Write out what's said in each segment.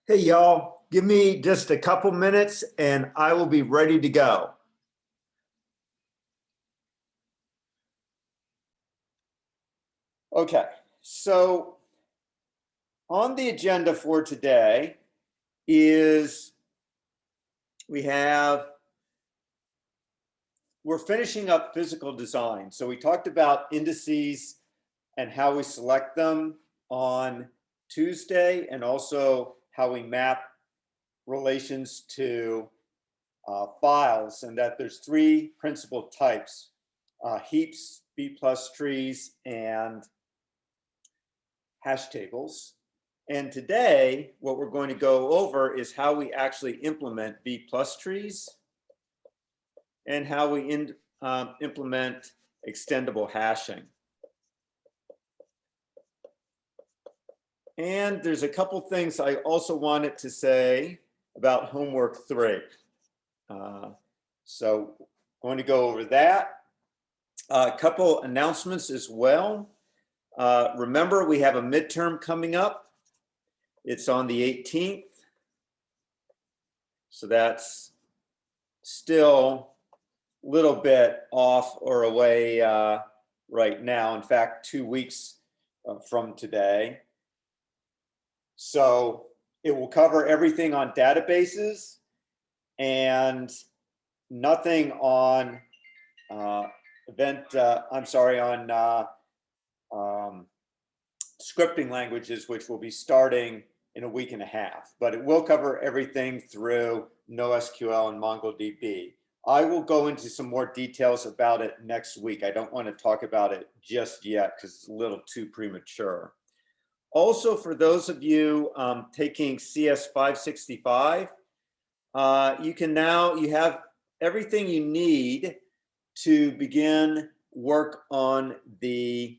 Hey, y'all, give me just a couple minutes and I will be ready to go. Okay, so on the agenda for today is we're finishing up physical design. So we talked about indices and how we select them on Tuesday, and also how we map relations to files, and that there's three principal types: heaps, B+trees, and hash tables. And today, what we're going to go over is how we actually implement B+trees and how we implement extendable hashing. And there's a couple things I also wanted to say about homework 3. So I'm going to go over that. A couple announcements as well. Remember, we have a midterm coming up. It's on the 18th. So that's still a little bit off or away right now. In fact, 2 weeks from today. So it will cover everything on databases and nothing on scripting languages, which will be starting in a week and a half, but it will cover everything through NoSQL and MongoDB. I will go into some more details about it next week. I don't want to talk about it just yet because it's a little too premature. Also, for those of you taking cs565, you have everything you need to begin work on the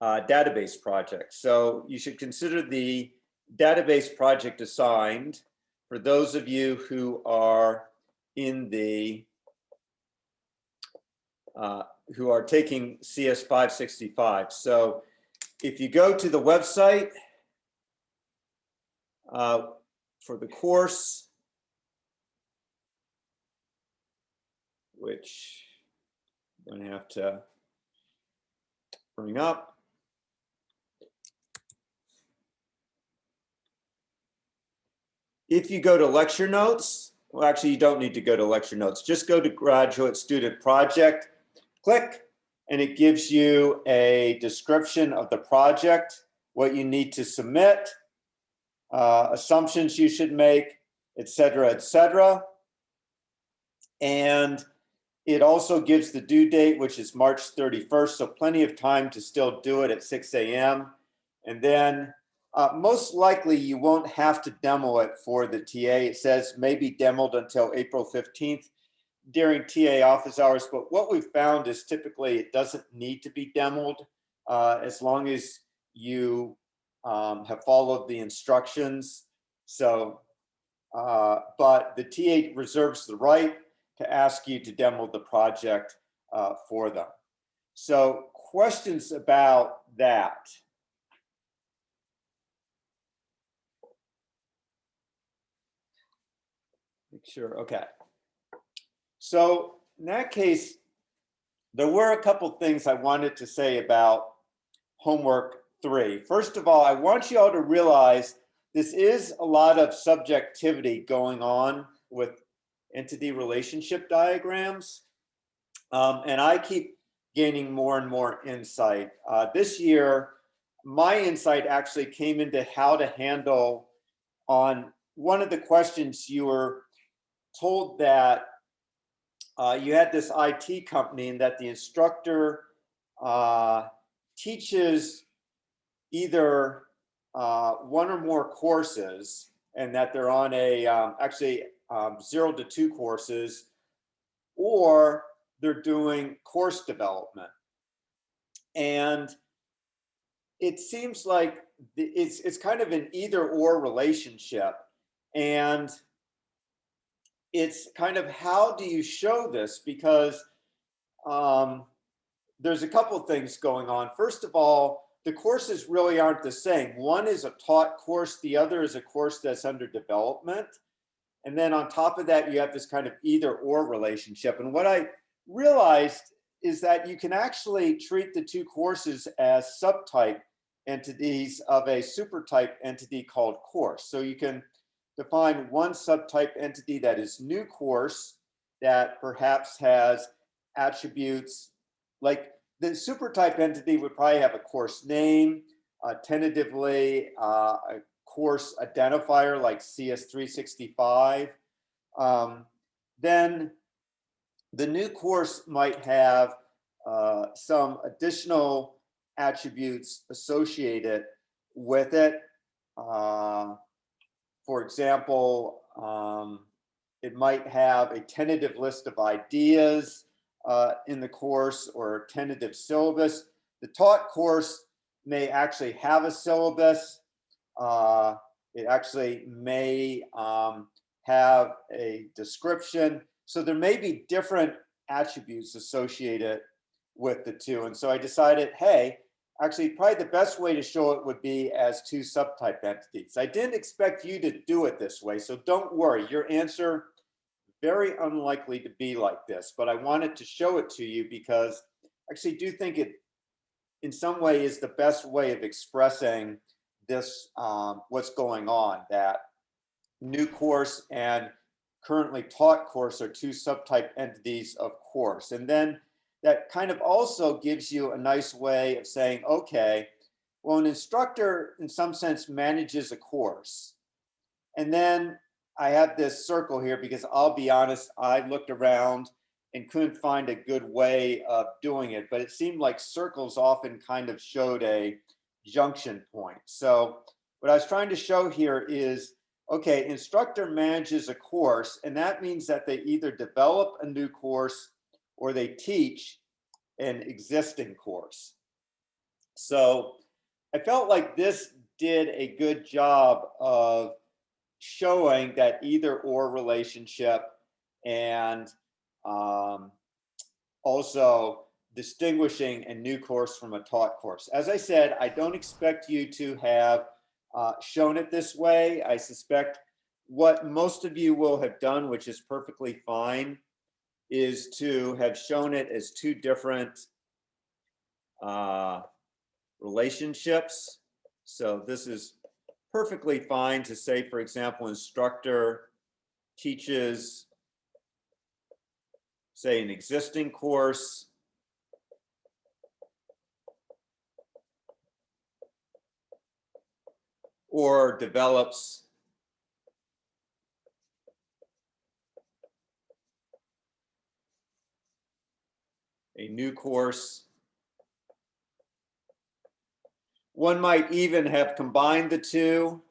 database project. So you should consider the database project assigned for those of you who are in the who are taking CS565. So if you go to the website for the course, which I'm going to have to bring up. If you go to lecture notes, well, actually, you don't need to go to lecture notes. Just go to graduate student project, click, and it gives you a description of the project, what you need to submit, assumptions you should make, et cetera, et cetera. And it also gives the due date, which is March 31st, so plenty of time to still do it at 6 a.m. And then most likely you won't have to demo it for the TA. It says maybe demoed until April 15th during TA office hours, but what we've found is typically it doesn't need to be demoed as long as you have followed the instructions. So, but the TA reserves the right to ask you to demo the project for them. So questions about that? Make sure, okay. So in that case, there were a couple things I wanted to say about homework 3. First of all, I want you all to realize this is a lot of subjectivity going on with entity relationship diagrams. And I keep gaining more and more insight. This year, my insight actually came into how to handle on one of the questions. You were told that you had this IT company and that the instructor teaches either one or more courses, and that they're on a 0 to 2 courses, or they're doing course development. And it seems like it's kind of an either or relationship. And it's kind of, how do you show this? Because there's a couple of things going on. First of all, the courses really aren't the same. One is a taught course, the other is a course that's under development. And then on top of that, you have this kind of either or relationship. And what I realized is that you can actually treat the two courses as subtype entities of a supertype entity called course. So you can define one subtype entity that is new course that perhaps has attributes like the supertype entity would probably have a course name, tentatively a course identifier like cs465. Then the new course might have some additional attributes associated with it. For example, it might have a tentative list of ideas in the course or a tentative syllabus. The taught course may actually have a syllabus. It actually may have a description. So there may be different attributes associated with the two. And so I decided, hey, actually probably the best way to show it would be as two subtype entities. I didn't expect you to do it this way, so don't worry. Your answer, very unlikely to be like this, but I wanted to show it to you because I actually do think it in some way is the best way of expressing this, what's going on, that new course and currently taught course are two subtype entities of course. And then that kind of also gives you a nice way of saying, okay, well, an instructor in some sense manages a course. And then I have this circle here because I'll be honest, I looked around and couldn't find a good way of doing it, but it seemed like circles often kind of showed a junction point. So what I was trying to show here is, okay, instructor manages a course, and that means that they either develop a new course or they teach an existing course. So I felt like this did a good job of showing that either or relationship and also distinguishing a new course from a taught course. As I said, I don't expect you to have shown it this way. I suspect what most of you will have done, which is perfectly fine, is to have shown it as two different relationships. So this is perfectly fine to say, for example, instructor teaches, say, an existing course, or develops a new course. One might even have combined the two.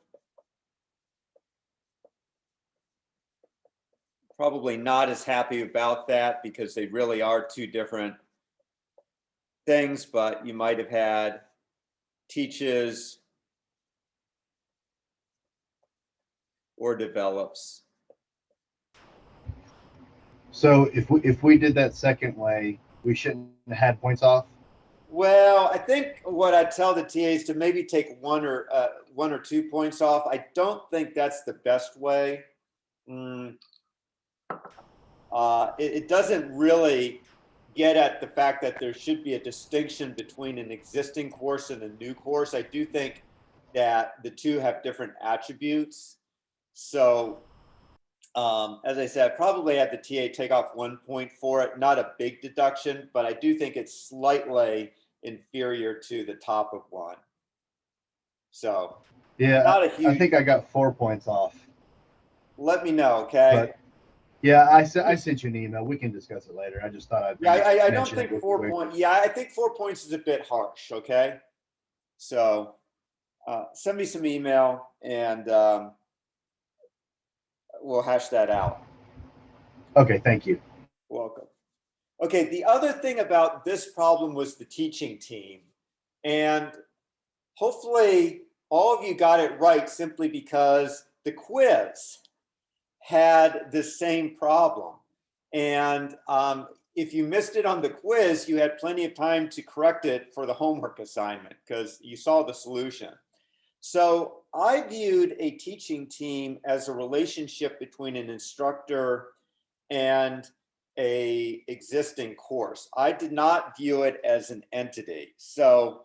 Probably not as happy about that because they really are two different things, but you might have had teaches or develops. So if we did that second way, we shouldn't have had points off? Well, I think what I tell the TAs to maybe take one or 2 points off. I don't think that's the best way. It doesn't really get at the fact that there should be a distinction between an existing course and a new course. I do think that the two have different attributes. So as I said, I probably had the TA take off 1 point for it, not a big deduction, but I do think it's slightly inferior to the top of one. So yeah, not a huge. I think I got 4 points off. Let me know, okay? But yeah, I sent you an email. We can discuss it later. I just thought I'd. Yeah, I don't think 4 points. Yeah, I think 4 points is a bit harsh. Okay, so send me some email and we'll hash that out. Okay, thank you. Welcome. Okay, the other thing about this problem was the teaching team, and hopefully all of you got it right simply because the quiz had the same problem. And if you missed it on the quiz, you had plenty of time to correct it for the homework assignment because you saw the solution. So I viewed a teaching team as a relationship between an instructor and a existing course. I did not view it as an entity. So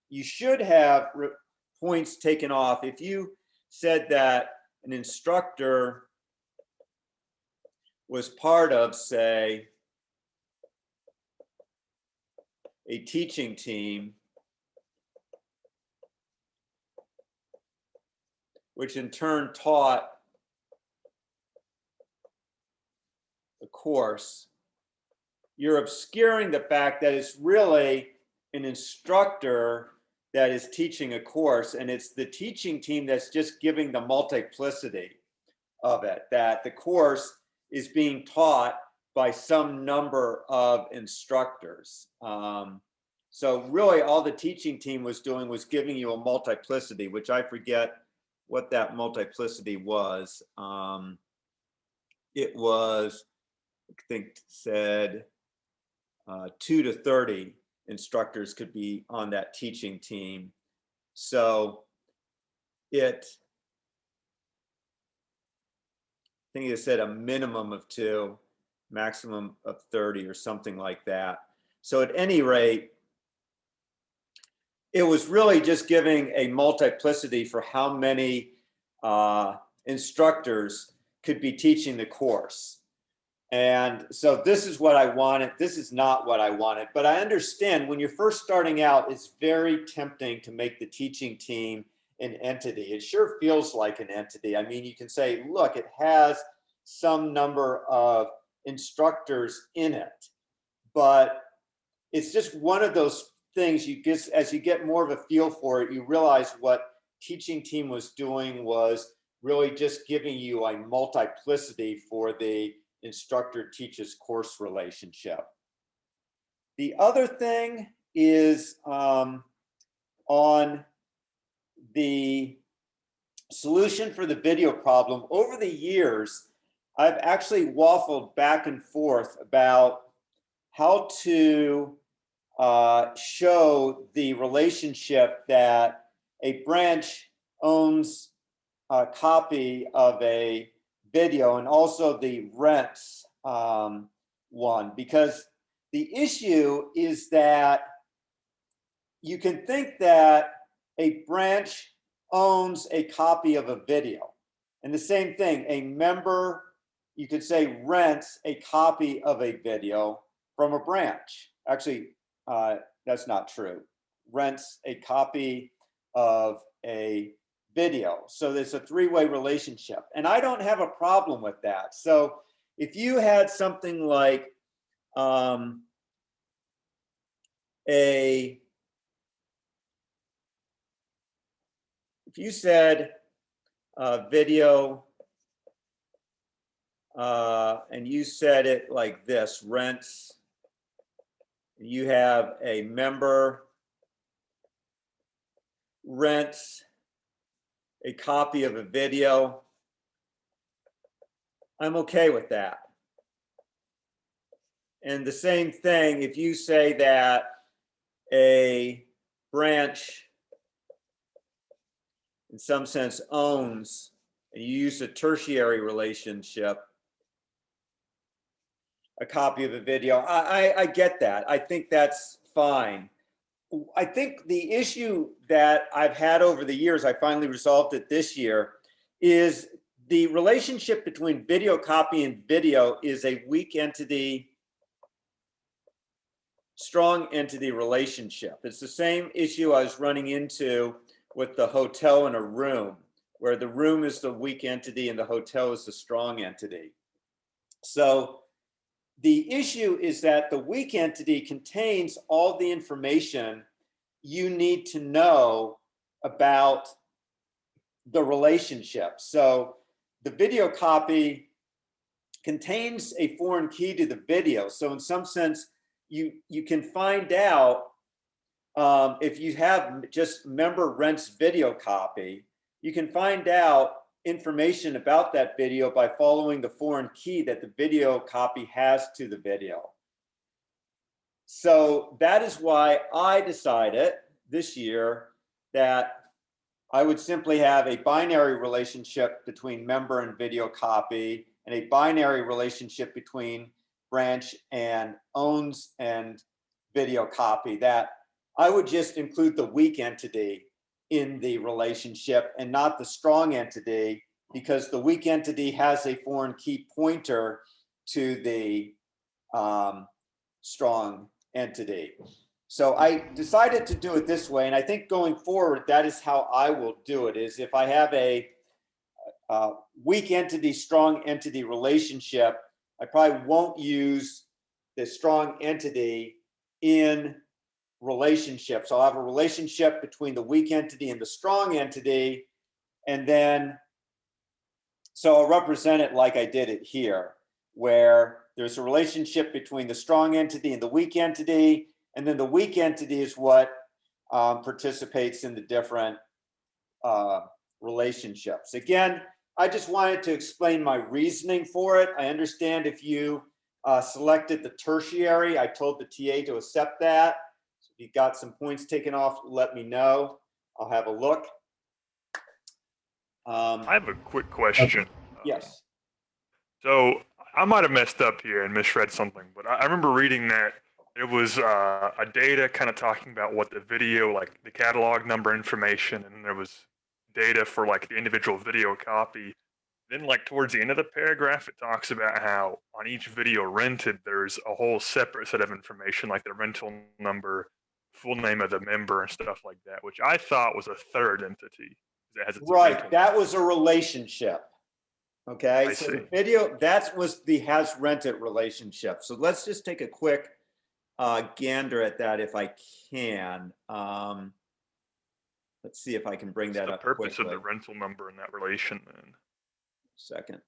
you should have points taken off if you said that an instructor was part of, say, a teaching team, which in turn taught the course. You're obscuring the fact that it's really an instructor that is teaching a course, and it's the teaching team that's just giving the multiplicity of it, that the course is being taught by some number of instructors. So really all the teaching team was doing was giving you a multiplicity, which I forget what that multiplicity was. It was, I think, said 2 to 30 instructors could be on that teaching team. So I think it said a minimum of 2, maximum of 30 or something like that. So at any rate, it was really just giving a multiplicity for how many instructors could be teaching the course. And so this is what I wanted. This is not what I wanted, but I understand when you're first starting out, it's very tempting to make the teaching team an entity. It sure feels like an entity. I mean, you can say, look, it has some number of instructors in it, but it's just one of those things you get, as you get more of a feel for it, you realize what teaching team was doing was really just giving you a multiplicity for the instructor teaches course relationship. The other thing is on the solution for the video problem. Over the years, I've actually waffled back and forth about how to show the relationship that a branch owns a copy of a video and also the rents one, because the issue is that you can think that a branch owns a copy of a video, and the same thing, a member, you could say, rents a copy of a video from a branch. Actually, that's not true. Rents a copy of a video. So there's a three-way relationship. And I don't have a problem with that. So if you had something like if you said video, and you said it like this, rents, you have a member rents a copy of a video, I'm okay with that. And the same thing, if you say that a branch in some sense owns, and you use a tertiary relationship, a copy of a video, I get that. I think that's fine. I think the issue that I've had over the years, I finally resolved it this year, is the relationship between video copy and video is a weak entity, strong entity relationship. It's the same issue I was running into with the hotel and a room, where the room is the weak entity and the hotel is the strong entity. So the issue is that the weak entity contains all the information you need to know about the relationship. So the video copy contains a foreign key to the video. So in some sense, you can find out if you have just member rents video copy, you can find out information about that video by following the foreign key that the video copy has to the video. So that is why I decided this year that I would simply have a binary relationship between member and video copy, and a binary relationship between branch and owns and video copy, that I would just include the weak entity in the relationship and not the strong entity, because the weak entity has a foreign key pointer to the strong entity. So I decided to do it this way, and I think going forward, that is how I will do it, is if I have a weak entity, strong entity relationship, I probably won't use the strong entity in relationships. I'll have a relationship between the weak entity and the strong entity, and then, so I'll represent it like I did it here, where there's a relationship between the strong entity and the weak entity, and then the weak entity is what participates in the different relationships. Again, I just wanted to explain my reasoning for it. I understand if you selected the tertiary, I told the TA to accept that. So if you got some points taken off, let me know. I'll have a look. I have a quick question. Yes. So I might have messed up here and misread something, but I remember reading that it was a data kind of talking about what the video, like the catalog number information, and there was data for like the individual video copy. Then like towards the end of the paragraph, it talks about how on each video rented, there's a whole separate set of information, like the rental number, full name of the member, and stuff like that, which I thought was a third entity. That has its Right, that was a relationship. Okay, I so see. the video, that was the has rented relationship. So let's just take a quick gander at that if I can. Let's see if I can bring that up quickly. The purpose of the rental number in that relation then. Second.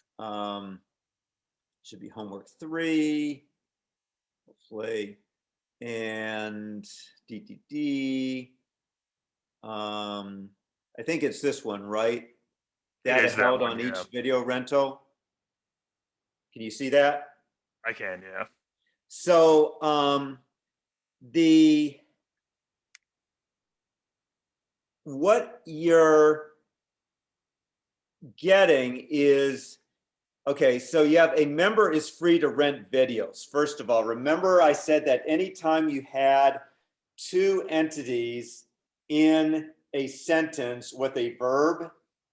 Should be homework 3, hopefully. And DDD. I think it's this one, right? Data held on each video rental. Can you see that? I can, yeah. So what you're getting is, okay, so you have a member is free to rent videos. First of all, remember I said that anytime you had two entities in a sentence with a verb,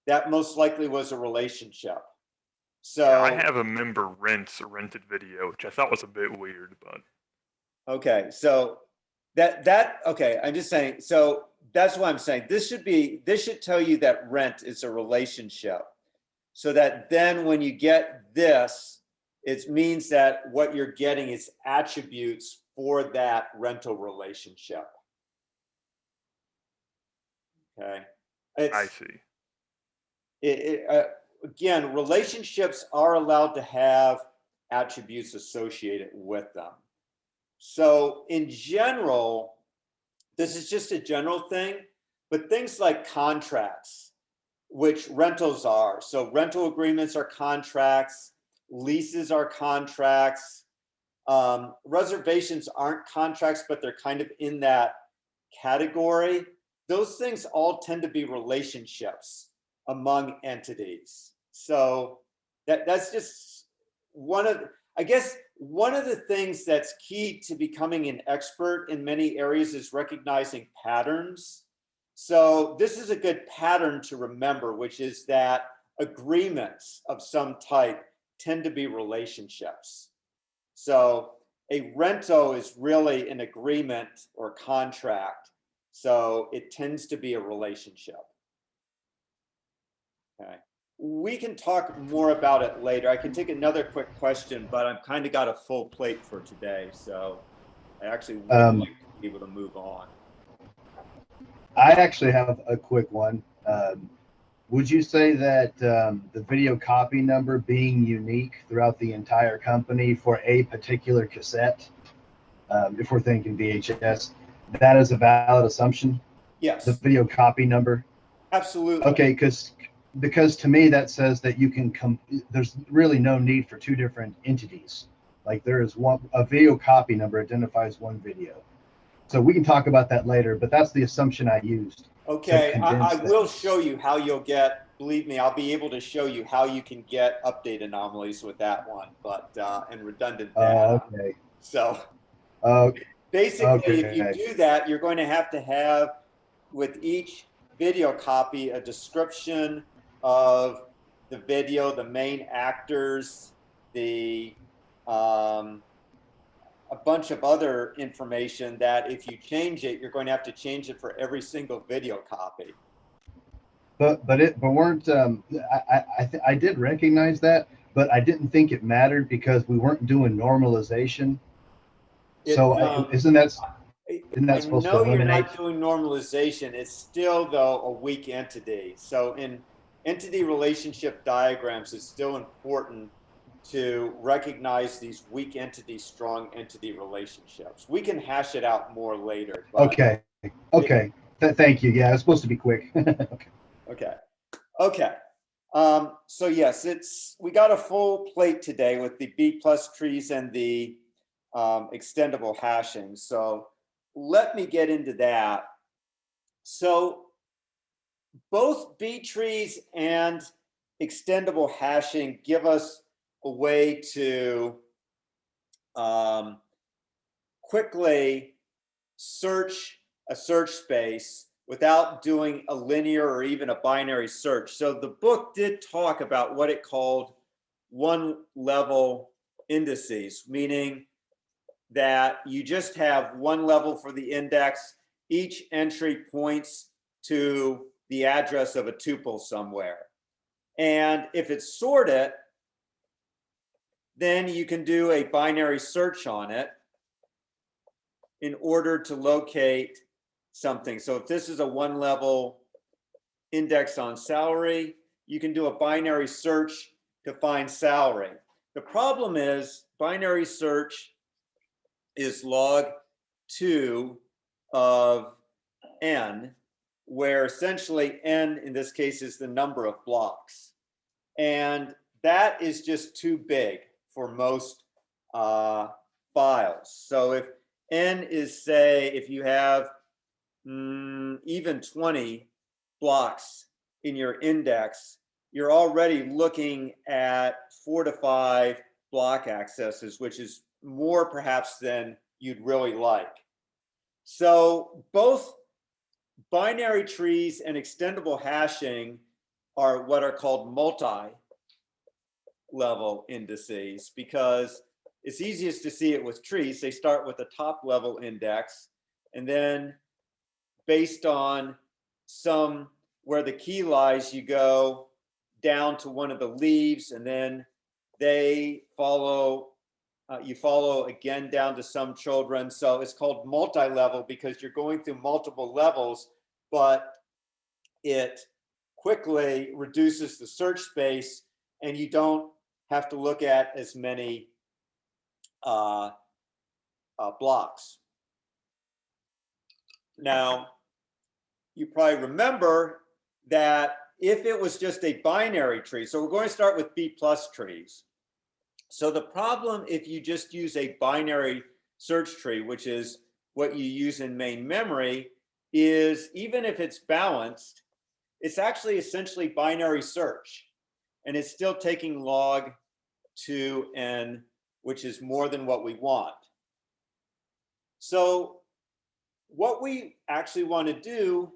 that most likely was a relationship. So yeah, I have a member rents a rented video, which I thought was a bit weird, but okay, so okay, I'm just saying, so that's what I'm saying. This should tell you that rent is a relationship, so that then when you get this, it means that what you're getting is attributes for that rental relationship. Okay, I see. Again, relationships are allowed to have attributes associated with them. So in general, this is just a general thing, but things like contracts, which rentals are. So rental agreements are contracts, leases are contracts, reservations aren't contracts, but they're kind of in that category. Those things all tend to be relationships among entities. So that's just one of, I guess, one of the things that's key to becoming an expert in many areas is recognizing patterns. So this is a good pattern to remember, which is that agreements of some type tend to be relationships. So a rental is really an agreement or contract. So it tends to be a relationship. Okay. We can talk more about it later. I can take another quick question, but I've kind of got a full plate for today. So I actually would like to be able to move on. I actually have a quick one. Would you say that the video copy number being unique throughout the entire company for a particular cassette, if we're thinking VHS, that is a valid assumption? Yes. The video copy number? Absolutely. Okay, because to me that says that you can there's really no need for two different entities Like there is a video copy number identifies one video. So we can talk about that later, but that's the assumption I used. Okay, I that. will show you how you'll get, believe me, I'll be able to show you how you can get update anomalies with that one, but, and redundant data. Okay. So Uh, basically, if you okay. do that, you're going to have with each video copy a description of the video, the main actors, the a bunch of other information that if you change it, you're going to have to change it for every single video copy. But weren't I did recognize that, but I didn't think it mattered because we weren't doing normalization. So isn't that supposed to I know you're eliminate? not doing normalization. It's still, though, a weak entity. So in entity relationship diagrams, it's still important to recognize these weak entity, strong entity relationships. We can hash it out more later. But Okay. Thank you. Yeah, it's supposed to be quick. Okay. So yes, we got a full plate today with the B+ trees and the extendable hashing. So let me get into that. So both B trees and extendable hashing give us a way to quickly search a search space without doing a linear or even a binary search. So the book did talk about what it called one-level indices, meaning that you just have one level for the index. Each entry points to the address of a tuple somewhere. And if it's sorted, then you can do a binary search on it in order to locate something. So if this is a one-level index on salary, you can do a binary search to find salary. The problem is binary search is log 2 of n, where essentially n in this case is the number of blocks. And that is just too big for most files. So if n is, say, if you have even 20 blocks in your index, you're already looking at 4 to 5 block accesses, which is more perhaps than you'd really like. So both binary trees and extendable hashing are what are called multi-level indices, because it's easiest to see it with trees. They start with a top level index, and then based on where the key lies, you go down to one of the leaves, and then they follow, you follow again down to some children. So it's called multi-level because you're going through multiple levels, but it quickly reduces the search space and you don't have to look at as many blocks. Now, you probably remember that if it was just a binary tree, so we're going to start with B+ trees. So the problem if you just use a binary search tree, which is what you use in main memory, is even if it's balanced, it's actually essentially binary search. And it's still taking log 2n, which is more than what we want. So what we actually want to do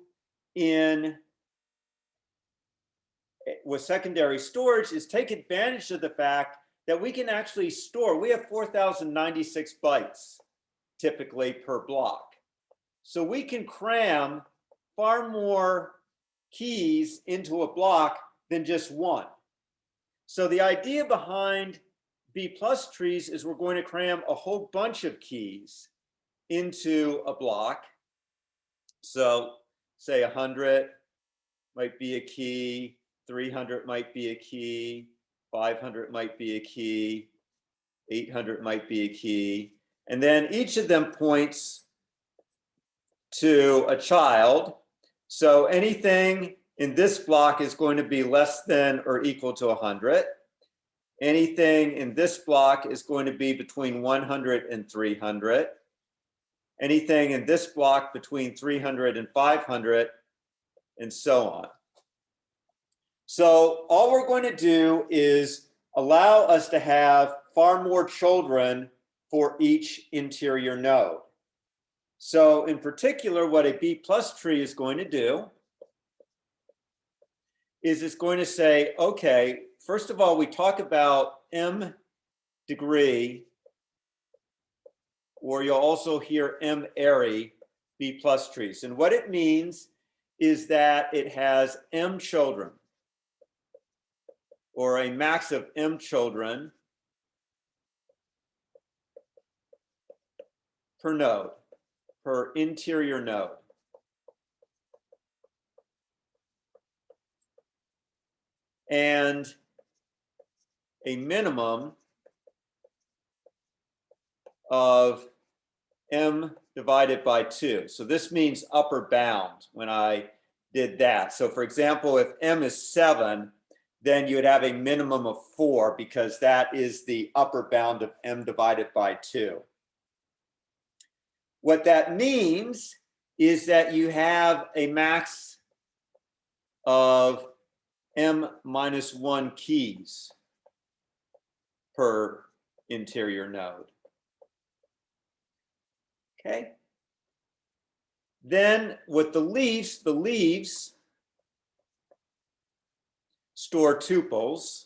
with secondary storage is take advantage of the fact that we can actually store. We have 4,096 bytes typically per block. So we can cram far more keys into a block than just one. So the idea behind B+ trees is we're going to cram a whole bunch of keys into a block. So say 100 might be a key, 300 might be a key, 500 might be a key, 800 might be a key. And then each of them points to a child. So anything in this block is going to be less than or equal to 100. Anything in this block is going to be between 100 and 300. Anything in this block between 300 and 500, and so on. So all we're going to do is allow us to have far more children for each interior node. So in particular, what a B+ tree is going to do is it's going to say, okay, first of all, we talk about M degree, or you'll also hear M array B+ trees. And what it means is that it has M children, or a max of M children per node, per interior node. And a minimum of M divided by 2. So this means upper bound when I did that. So for example, if M is 7, then you would have a minimum of 4 because that is the upper bound of M divided by 2. What that means is that you have a max of M-1 keys per interior node. Okay. Then with the leaves store tuples.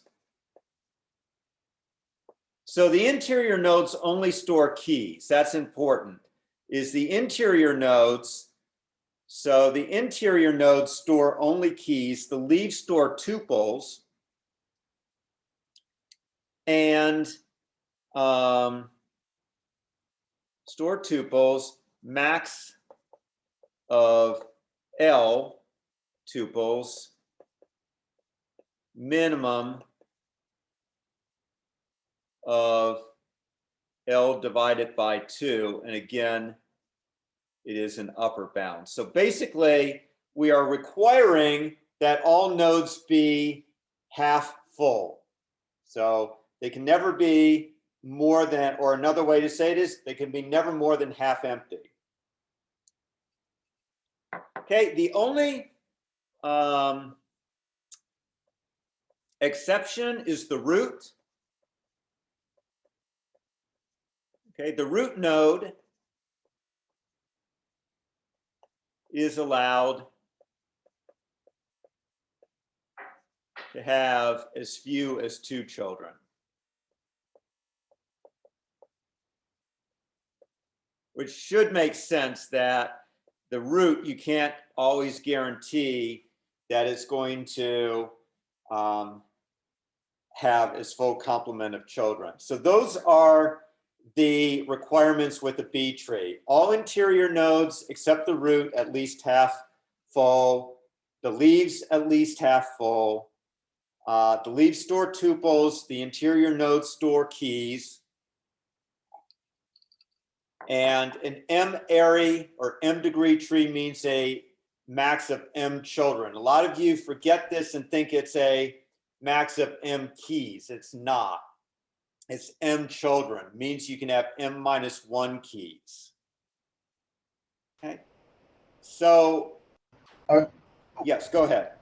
So the interior nodes only store keys. That's important. Is the interior nodes. So the interior nodes store only keys. The leaves store tuples. And store tuples, max of L tuples, minimum of L divided by 2. And again, it is an upper bound. So basically, we are requiring that all nodes be half full. So they can never be more than, or another way to say it is, they can be never more than half empty. Okay, the only exception is the root. Okay, the root node is allowed to have as few as 2 children. Which should make sense that the root, you can't always guarantee that it's going to have its full complement of children. So those are the requirements with the B tree. All interior nodes except the root at least half full, the leaves at least half full, the leaves store tuples, the interior nodes store keys, and an M array or M degree tree means a max of M children. A lot of you forget this and think it's a max of M keys. It's not. It's M children. It means you can have M-1 keys. Okay. So, yes, go ahead.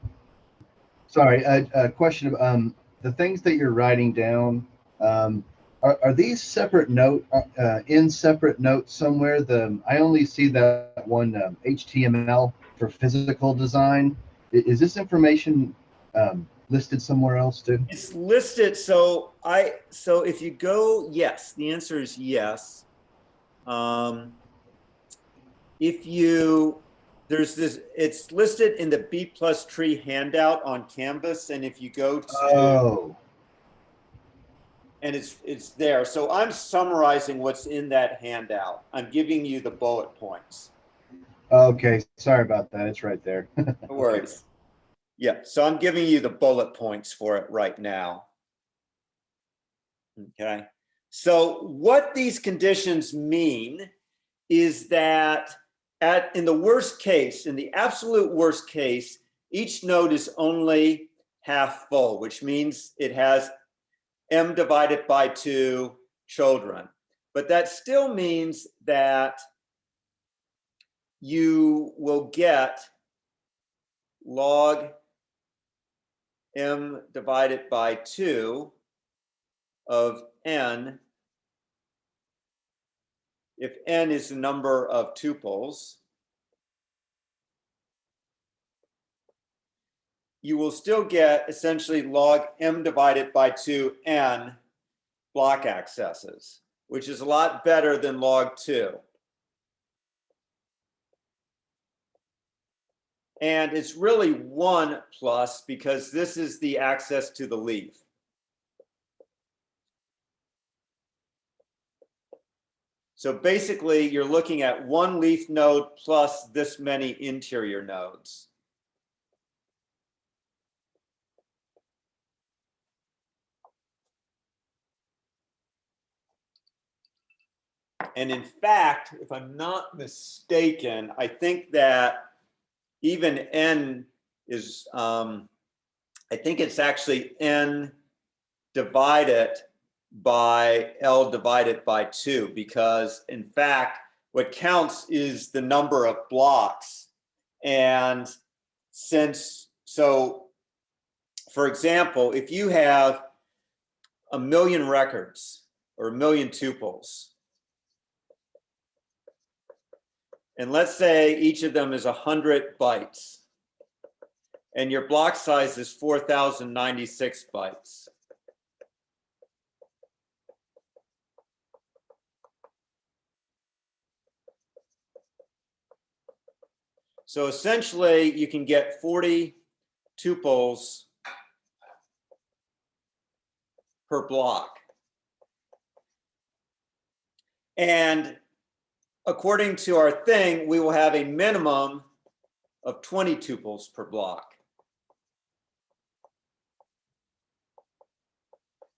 Sorry, a question. The things that you're writing down, are these separate note in separate notes somewhere? I only see that one HTML for physical design. Is this information listed somewhere else too? It's listed. So if you go, yes, the answer is yes. There's this, it's listed in the B+ tree handout on Canvas, and if you go to, and it's there. So I'm summarizing what's in that handout. I'm giving you the bullet points. Okay, sorry about that. It's right there. No worries. Yeah, so I'm giving you the bullet points for it right now. Okay, so what these conditions mean is that in the worst case, in the absolute worst case, each node is only half full, which means it has m divided by 2 children. But that still means that you will get log m divided by 2 of n if n is the number of tuples. You will still get essentially log m divided by 2n block accesses, which is a lot better than log 2. And it's really 1 plus because this is the access to the leaf. So basically, you're looking at 1 leaf node plus this many interior nodes. And in fact, if I'm not mistaken, I think that even n is, I think it's actually n divided by L divided by 2, because in fact, what counts is the number of blocks. And so for example, if you have 1,000,000 records or 1,000,000 tuples, and let's say each of them is 100 bytes, and your block size is 4,096 bytes. So essentially, you can get 40 tuples per block. And according to our thing, we will have a minimum of 20 tuples per block.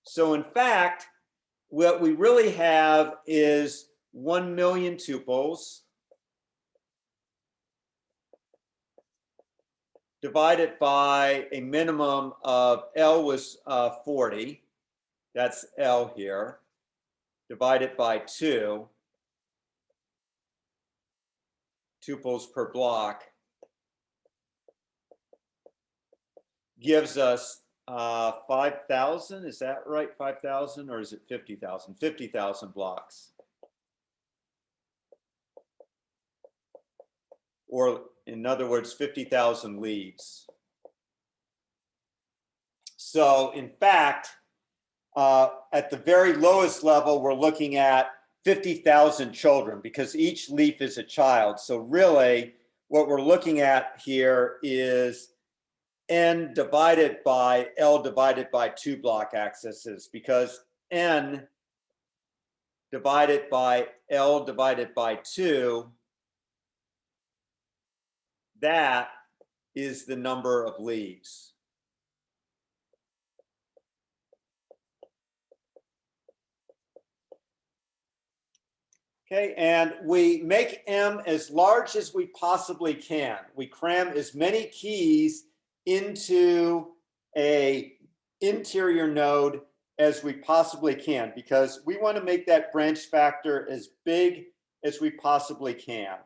So in fact, what we really have is 1,000,000 tuples divided by a minimum of L was 40. That's L here, divided by 2 tuples per block, gives us 5,000. Is that right? 5,000, or is it 50,000? 50,000 blocks. Or in other words, 50,000 leaves. So in fact, at the very lowest level, we're looking at 50,000 children because each leaf is a child. So really, what we're looking at here is n divided by L divided by 2 block accesses, because n divided by L divided by 2, that is the number of leaves. Okay, and we make M as large as we possibly can. We cram as many keys into a interior node as we possibly can, because we want to make that branch factor as big as we possibly can.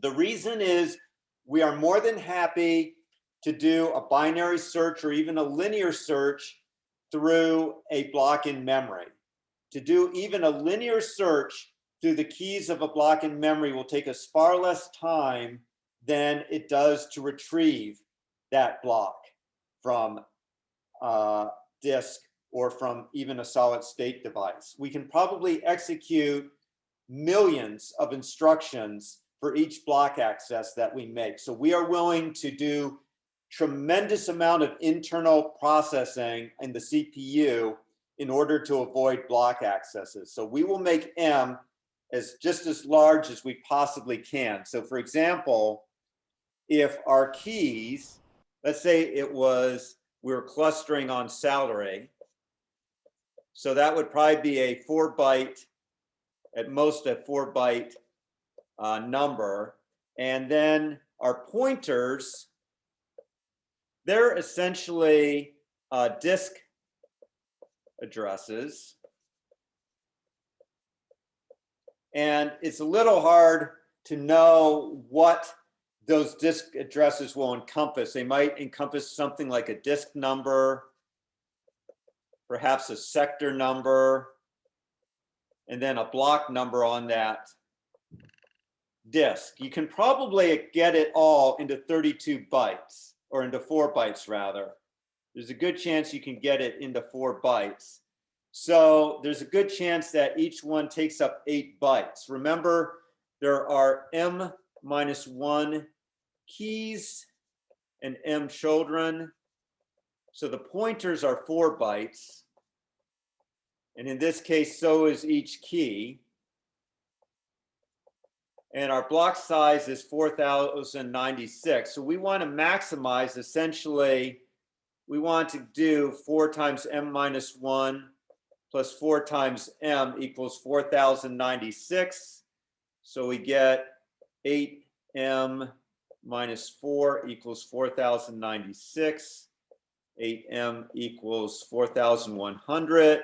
The reason is we are more than happy to do a binary search or even a linear search through a block in memory. To do even a linear search through the keys of a block in memory will take us far less time than it does to retrieve that block from disk or from even a solid state device. We can probably execute millions of instructions for each block access that we make. So we are willing to do tremendous amount of internal processing in the CPU in order to avoid block accesses. So we will make M as just as large as we possibly can. So for example, if our keys, let's say we were clustering on salary, so that would probably be a 4-byte, at most a 4-byte number. And then our pointers, they're essentially disk addresses. And it's a little hard to know what those disk addresses will encompass. They might encompass something like a disk number, perhaps a sector number, and then a block number on that disk. You can probably get it all into 32 bytes, or into 4 bytes rather. There's a good chance you can get it into 4 bytes. So there's a good chance that each one takes up 8 bytes. Remember, there are m-1 keys and m children. So the pointers are 4 bytes. And in this case, so is each key. And our block size is 4096. So we want to maximize, essentially, we want to do 4 times m-1 plus 4 times m equals 4096. So we get 8m minus 4 equals 4096. 8m equals 4100.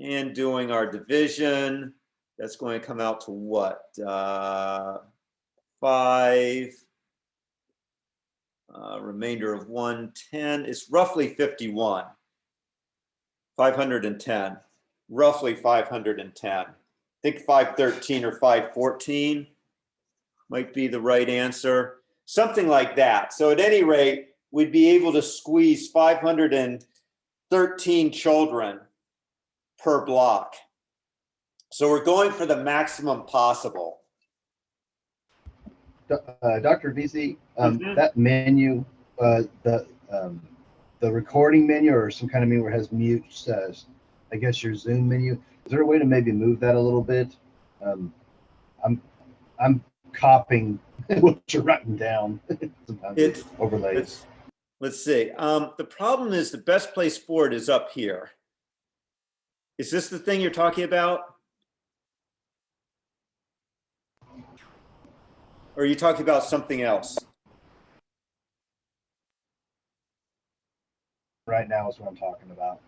And doing our division, that's going to come out to what? 5. Remainder of 110 is roughly 51. 510, roughly 510. I think 513 or 514 might be the right answer. Something like that. So at any rate, we'd be able to squeeze 513 children per block. So we're going for the maximum possible. Dr. VC, that menu, the recording menu or some kind of menu where it has mute, I guess your Zoom menu, is there a way to maybe move that a little bit? I'm copying what you're writing down. Sometimes it overlays. Let's see. The problem is the best place for it is up here. Is this the thing you're talking about? Or are you talking about something else? Right now is what I'm talking about.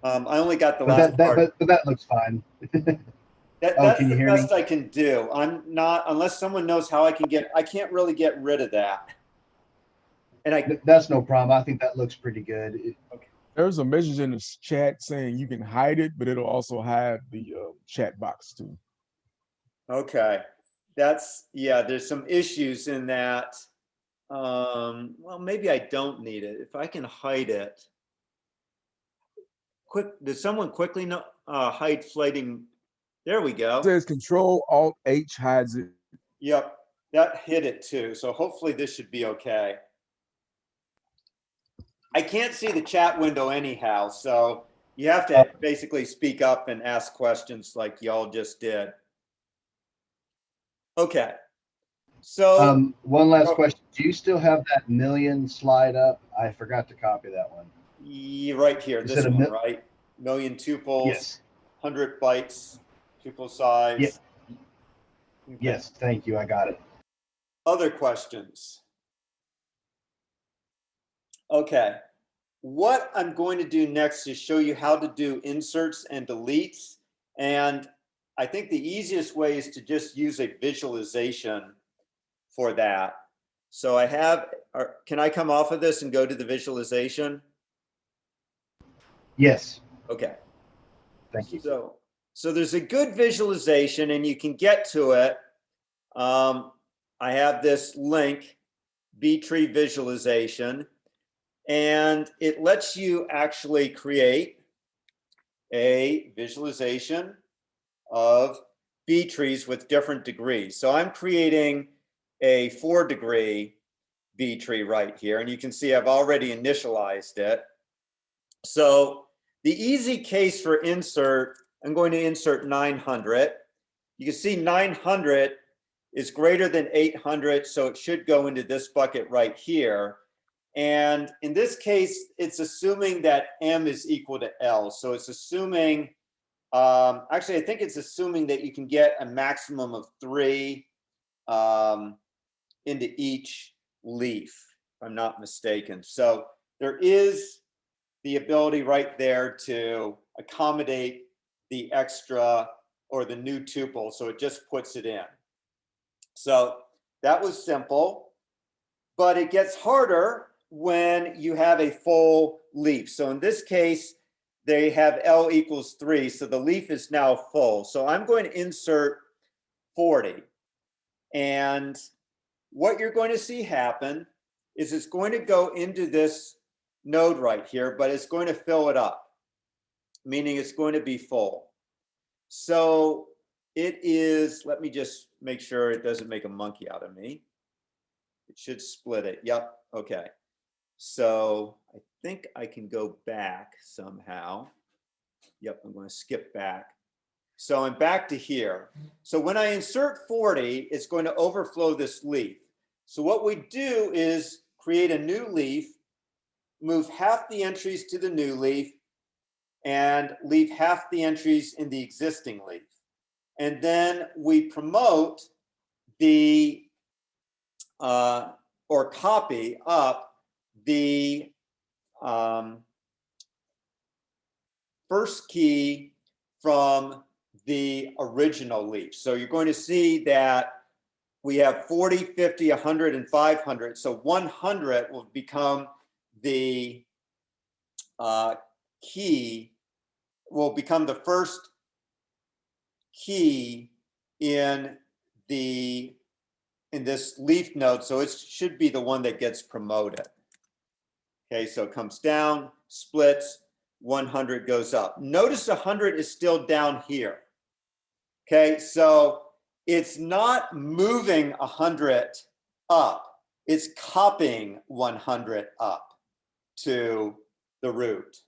I only got the last part. But that looks fine. That's can you the hear best me? I can do. I'm not, unless someone knows how I can't really get rid of that. And that's no problem. I think that looks pretty good. There's a message in the chat saying you can hide it, but it'll also hide the chat box too. okay. Yeah, there's some issues in that. Well, maybe I don't need it. If I can hide it. Did someone quickly know, hide flighting? There we go. It says Control-Alt-H hides it. Yep, that hit it too. So hopefully this should be okay. I can't see the chat window anyhow, so you have to basically speak up and ask questions like y'all just did. Okay, so one last question. Do you still have that million slide up? I forgot to copy that one. Right here, this one, right? Million tuples, yes. 100 bytes, tuple size. Yes. Okay. Yes, thank you. I got it. Other questions? Okay, what I'm going to do next is show you how to do inserts and deletes. And I think the easiest way is to just use a visualization for that. So I have, can I come off of this and go to the visualization? Yes. Okay. Thank you. So there's a good visualization and you can get to it. I have this link, B-tree visualization, and it lets you actually create a visualization of B-trees with different degrees. So I'm creating a 4-degree B-tree right here, and you can see I've already initialized it. So the easy case for insert, I'm going to insert 900. You can see 900 is greater than 800, so it should go into this bucket right here. And in this case, it's assuming that M is equal to L. So it's assuming, actually, I think it's assuming that you can get a maximum of 3 into each leaf, if I'm not mistaken. So there is, the ability right there to accommodate the extra or the new tuple. So it just puts it in. So that was simple, but it gets harder when you have a full leaf. So in this case, they have L equals 3. So the leaf is now full. So I'm going to insert 40. And what you're going to see happen is it's going to go into this node right here, but it's going to fill it up, meaning it's going to be full. So it is, let me just make sure it doesn't make a monkey out of me. It should split it. Yep. Okay. So I think I can go back somehow. Yep, I'm going to skip back. So I'm back to here. So when I insert 40, it's going to overflow this leaf. So what we do is create a new leaf, move half the entries to the new leaf, and leave half the entries in the existing leaf. And then we promote the, or copy up the first key from the original leaf. So you're going to see that we have 40, 50, 100, and 500. So 100 will become the key, will become the first key in this leaf node. So it should be the one that gets promoted. Okay, so it comes down, splits, 100 goes up. Notice 100 is still down here. Okay, so it's not moving 100 up, it's copying 100 up to the root.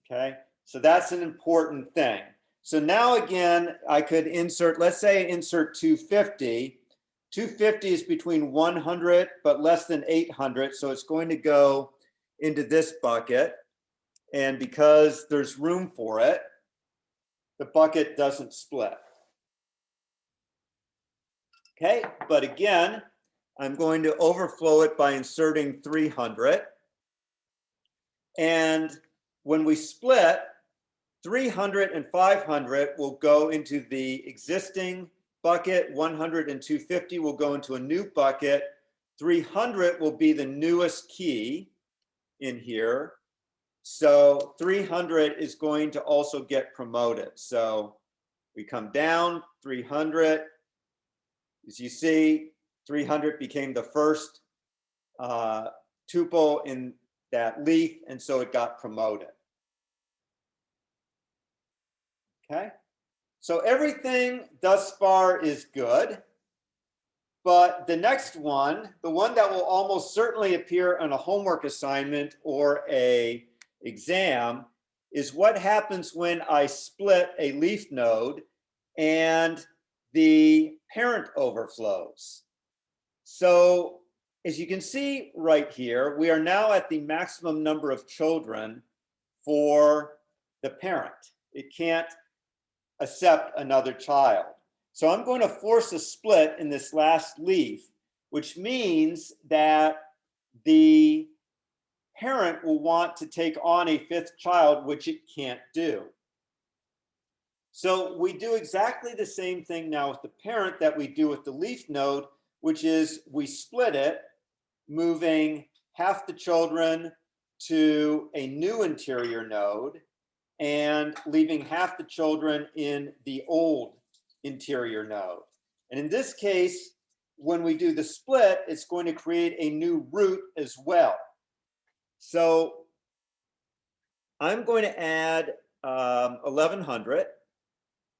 Okay, so that's an important thing. So now again, I could insert, let's say insert 250. 250 is between 100 but less than 800, so it's going to go into this bucket. And because there's room for it, the bucket doesn't split. Okay, but again, I'm going to overflow it by inserting 300. And when we split, 300 and 500 will go into the existing bucket. 100 and 250 will go into a new bucket. 300 will be the newest key in here. So 300 is going to also get promoted. So we come down, 300. As you see, 300 became the first tuple in that leaf, and so it got promoted. Okay, so everything thus far is good. But the next one, the one that will almost certainly appear on a homework assignment or a exam, is what happens when I split a leaf node and the parent overflows. So as you can see right here, we are now at the maximum number of children for the parent. It can't accept another child. So I'm going to force a split in this last leaf, which means that the parent will want to take on a fifth child, which it can't do. So we do exactly the same thing now with the parent that we do with the leaf node, which is we split it, moving half the children to a new interior node and leaving half the children in the old interior node. And in this case, when we do the split, it's going to create a new root as well. So I'm going to add 1100.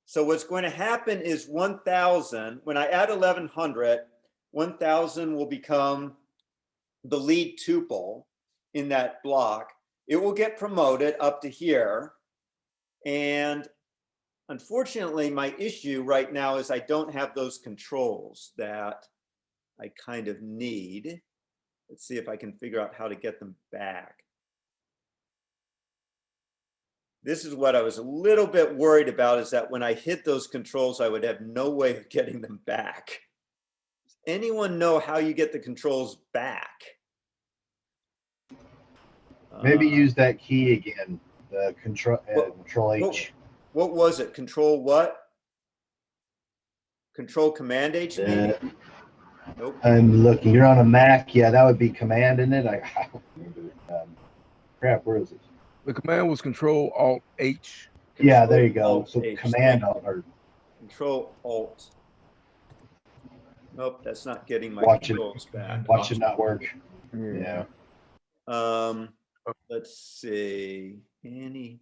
So what's going to happen is 1000, when I add 1100, 1000 will become the lead tuple in that block. It will get promoted up to here. And unfortunately, my issue right now is I don't have those controls that I kind of need. Let's see if I can figure out how to get them back. This is what I was a little bit worried about, is that when I hit those controls, I would have no way of getting them back. Does anyone know how you get the controls back? Maybe Uh, use that key again, the control what- H. What was it? Control what? Control Command H maybe? Nope. I'm looking. You're on a Mac. Yeah, that would be Command in it. I don't remember. Crap, where is it? The command was Control Alt H. Yeah, there you go. Control So H. Command Thank you. or Control Alt. Nope, that's not getting my Watch it. controls back. watch it not work. Yeah. Yeah. Let's see. Any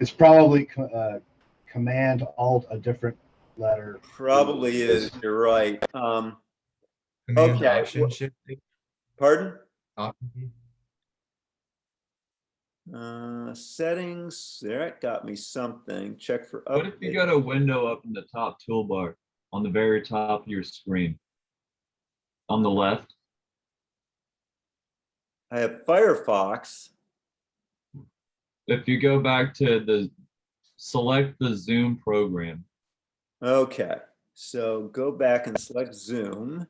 It's probably Command Alt a different letter. probably is. You're right. Command Okay. Option Shift. Pardon? Option key. Settings. There, it got me something. Check for What if you got a window up in the top toolbar on the very top of your screen? On the left? I have Firefox. If you go back to select the Zoom program. Okay, so go back and select Zoom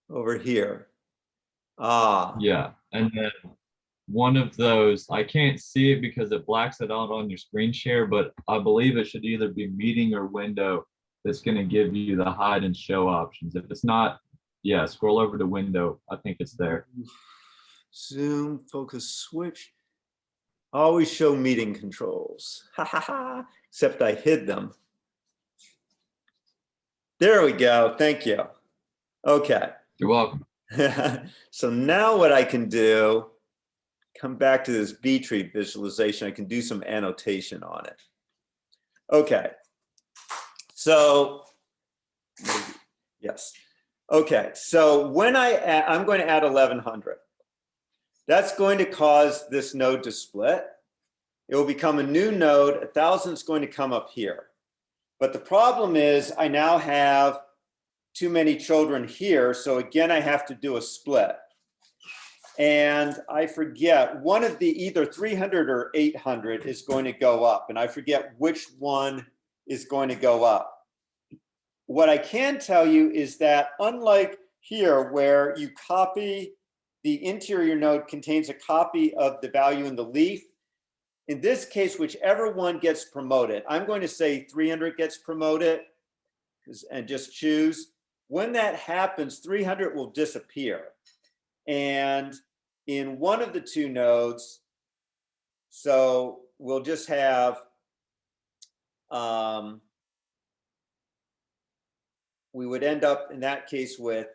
over here. Ah, Yeah, and then one of those, I can't see it because it blacks it out on your screen share, but I believe it should either be meeting or window that's going to give you the hide and show options. If it's not, yeah, scroll over to window. I think it's there. Zoom focus switch. Always show meeting controls. Ha ha ha. Except I hid them. There we go. Thank you. Okay. You're welcome. So now what I can do, come back to this B-tree visualization. I can do some annotation on it. Okay. So, yes. Okay. So when I'm going to add 1100. That's going to cause this node to split. It will become a new node. 1000 is going to come up here. But the problem is I now have too many children here. So again, I have to do a split. And I forget, one of the either 300 or 800 is going to go up. And I forget which one is going to go up. What I can tell you is that unlike here where you copy the interior node contains a copy of the value in the leaf. In this case, whichever one gets promoted, I'm going to say 300 gets promoted and just choose. When that happens, 300 will disappear. And in one of the two nodes, so we'll just have, we would end up in that case with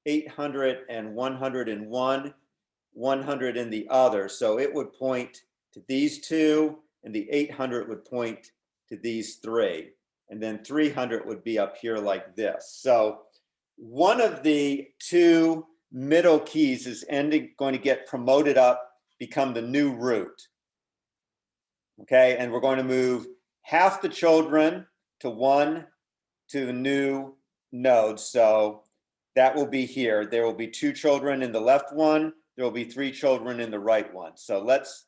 800 and 101, 100 in the other. So it would point to these two, and the 800 would point to these three. And then 300 would be up here like this. So one of the two middle keys is going to get promoted up, become the new root. Okay, and we're going to move half the children to one to the new node. So that will be here. There will be 2 children in the left one. There will be 3 children in the right one. So let's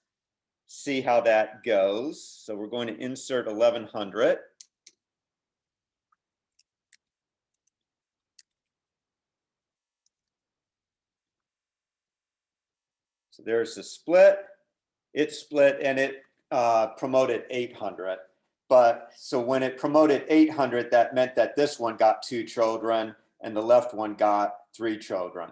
see how that goes. So we're going to insert 1100. So there's the split. It split and it promoted 800. But so when it promoted 800, that meant that this one got 2 children and the left one got 3 children.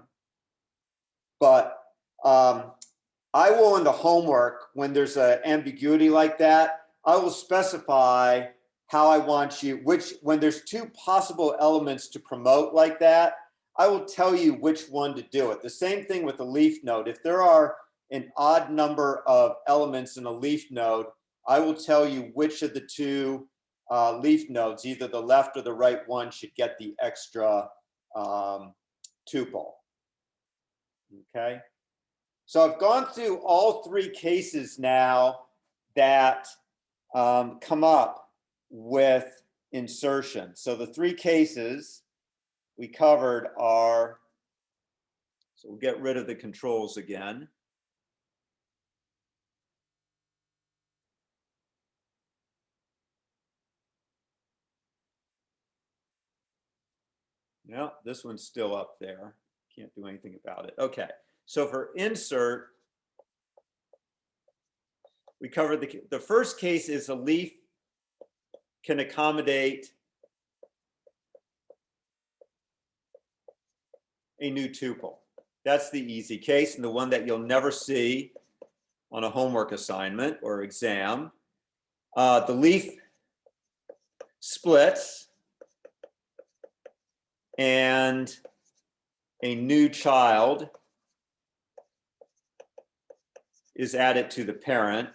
But I will, in the homework, when there's an ambiguity like that, I will specify how I want you, when there's 2 possible elements to promote like that, I will tell you which one to do it. The same thing with the leaf node. If there are an odd number of elements in a leaf node, I will tell you which of the 2 leaf nodes, either the left or the right one, should get the extra tuple. Okay. So I've gone through all 3 cases now that come up with insertion. So the 3 cases we covered are, so we'll get rid of the controls again. Yeah, this one's still up there. Can't do anything about it. Okay, so for insert, we covered the first case is a leaf can accommodate a new tuple. That's the easy case and the one that you'll never see on a homework assignment or exam. The leaf splits and a new child is added to the parent.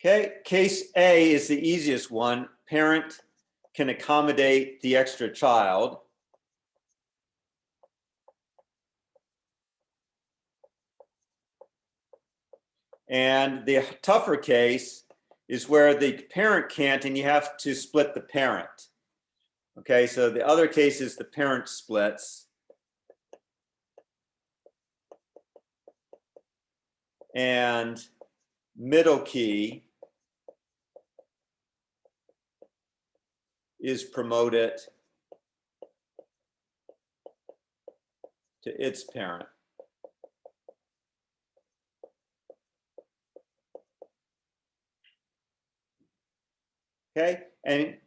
Okay, case A is the easiest one. Parent can accommodate the extra child. And the tougher case is where the parent can't and you have to split the parent. Okay, so the other case is the parent splits. And middle key is promoted to its parent. Okay, and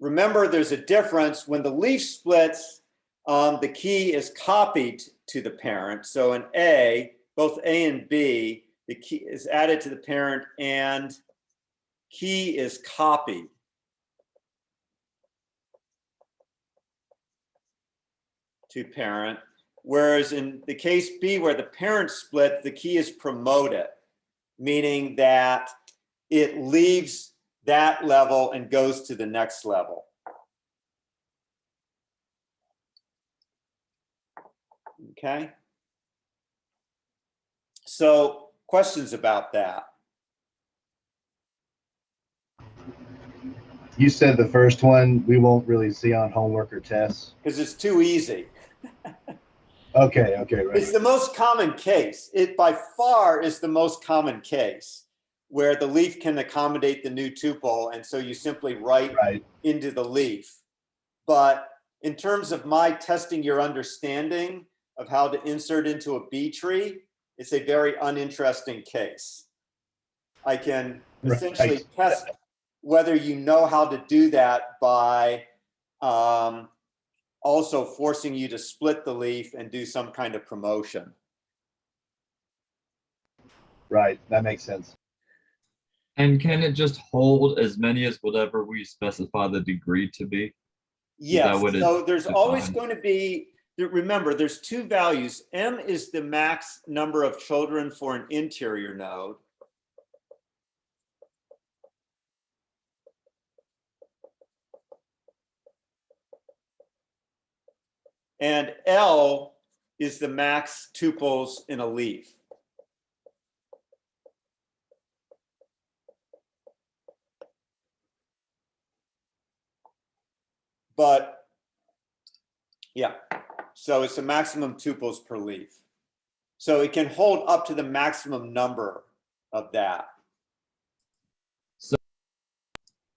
remember there's a difference when the leaf splits, the key is copied to the parent. So in A, both A and B, the key is added to the parent and key is copied. To parent, whereas in the case B where the parent split, the key is promoted, meaning that it leaves that level and goes to the next level. Okay. So questions about that? You said the first one we won't really see on homework or tests. Because it's too easy. Okay, right. It's the most common case. It by far is the most common case where the leaf can accommodate the new tuple, and so you simply write into the leaf. But in terms of my testing your understanding of how to insert into a B tree, it's a very uninteresting case. I can essentially test whether you know how to do that by also forcing you to split the leaf and do some kind of promotion. Right, that makes sense. And can it just hold as many as whatever we specify the degree to be? Yes, so there's always defines? going to be, remember, there's two values. M is the max number of children for an interior node. And L is the max tuples in a leaf. But yeah, so it's the maximum tuples per leaf. So it can hold up to the maximum number of that. So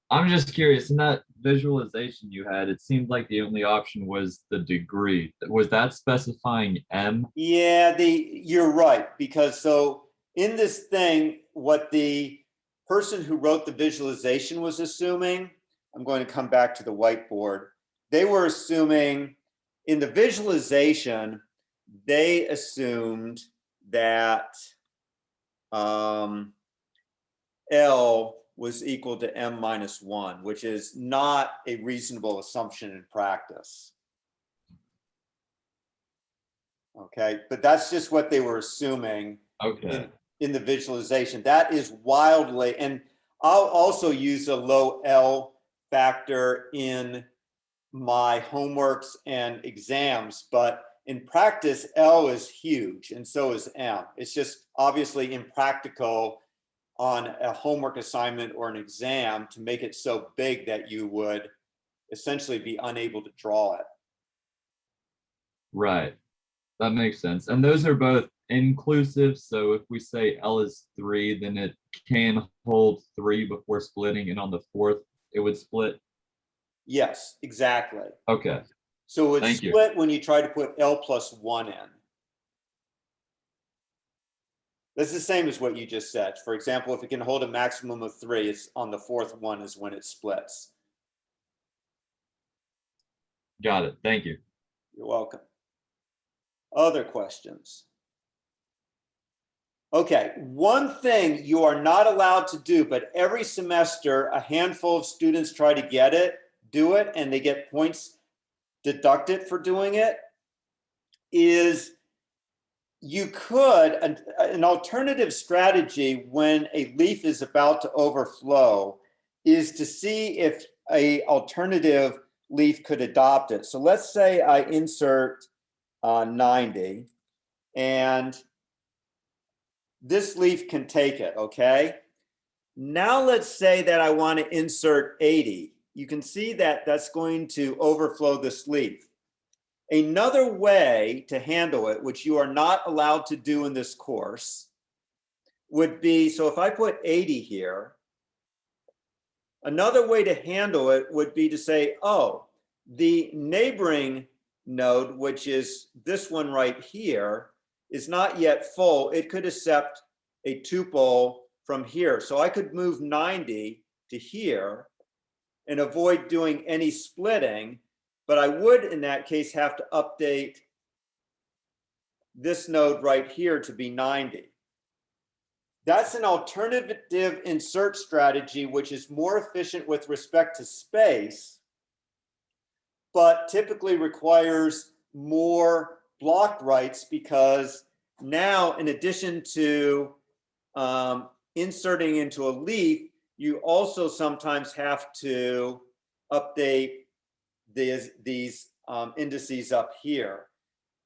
I'm just curious, in that visualization you had, it seemed like the only option was the degree. Was that specifying M? Yeah, you're right, because so in this thing, what the person who wrote the visualization was assuming, I'm going to come back to the whiteboard. They were assuming in the visualization, they assumed that L was equal to M minus 1, which is not a reasonable assumption in practice. Okay, but that's just what they were assuming in the visualization. That is wildly, and I'll also use a low L factor in my homeworks and exams, but in practice, L is huge and so is M. It's just obviously impractical on a homework assignment or an exam to make it so big that you would essentially be unable to draw it. Right. That makes sense. And those are both inclusive. So if we say L is 3, then it can hold 3 before splitting, and on the 4th, it would split. Yes, exactly. Okay. So it would Thank you. split when you try to put L+1 in. That's the same as what you just said. For example, if it can hold a maximum of 3, it's on the 4th one is when it splits. Got it. Thank you. You're welcome. Other questions? Okay, one thing you are not allowed to do, but every semester a handful of students try to do it, and they get points deducted for doing it, is you could, an alternative strategy when a leaf is about to overflow is to see if a alternative leaf could adopt it. So let's say I insert 90 and this leaf can take it, okay? Now let's say that I want to insert 80. You can see that that's going to overflow this leaf. Another way to handle it, which you are not allowed to do in this course, would be, so if I put 80 here, another way to handle it would be to say, oh, the neighboring node, which is this one right here, is not yet full. It could accept a tuple from here. So I could move 90 to here and avoid doing any splitting, but I would in that case have to update this node right here to be 90. That's an alternative insert strategy, which is more efficient with respect to space, but typically requires more block writes, because now in addition to inserting into a leaf, you also sometimes have to update these indices up here.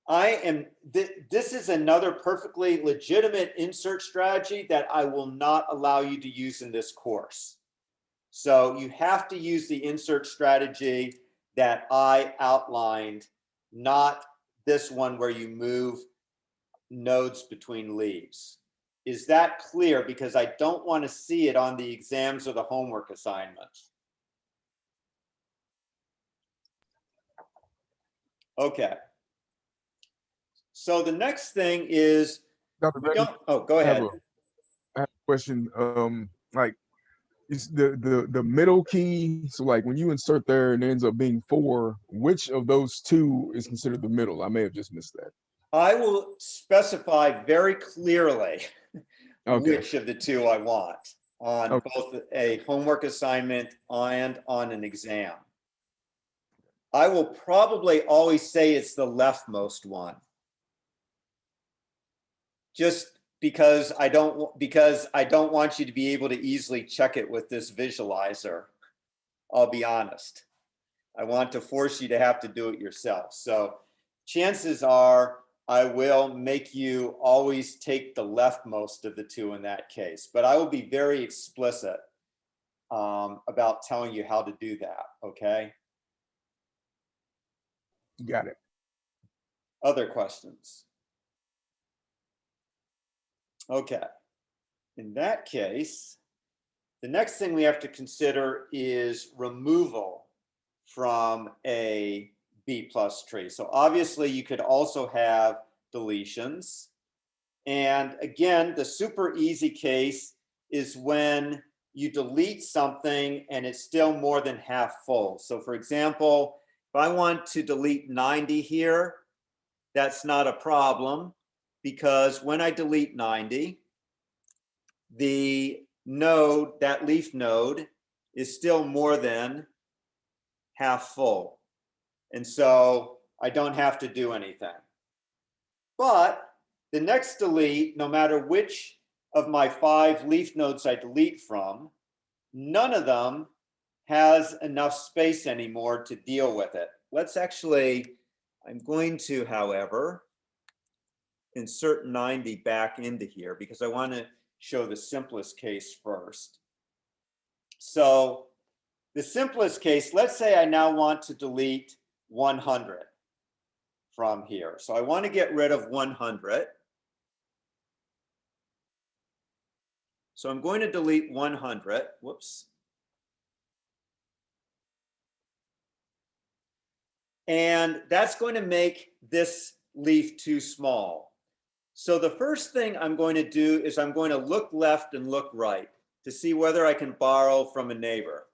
This is another perfectly legitimate insert strategy that I will not allow you to use in this course. So you have to use the insert strategy that I outlined, not this one where you move nodes between leaves. Is that clear? Because I don't want to see it on the exams or the homework assignments. Okay. So the next thing is, Dr. Reddy, oh, go I have ahead. I have a question. Like, is the middle key, so like when you insert there and it ends up being 4, which of those two is considered the middle? I may have just missed that. I will specify very clearly Okay. which of the two I want on Okay. both a homework assignment and on an exam. I will probably always say it's the leftmost one, just because I don't want you to be able to easily check it with this visualizer. I'll be honest. I want to force you to have to do it yourself. So chances are I will make you always take the leftmost of the two in that case, but I will be very explicit about telling you how to do that, okay? Got it. Other questions? Okay. In that case, the next thing we have to consider is removal from a B+ tree. So obviously you could also have deletions. And again, the super easy case is when you delete something and it's still more than half full. So for example, if I want to delete 90 here, that's not a problem, because when I delete 90, the node, that leaf node, is still more than half full. And so I don't have to do anything. But the next delete, no matter which of my 5 leaf nodes I delete from, none of them has enough space anymore to deal with it. Let's actually, I'm going to, however, insert 90 back into here because I want to show the simplest case first. So the simplest case, let's say I now want to delete 100 from here. So I want to get rid of 100. So I'm going to delete 100. Whoops. And that's going to make this leaf too small. So the first thing I'm going to do is I'm going to look left and look right to see whether I can borrow from a neighbor.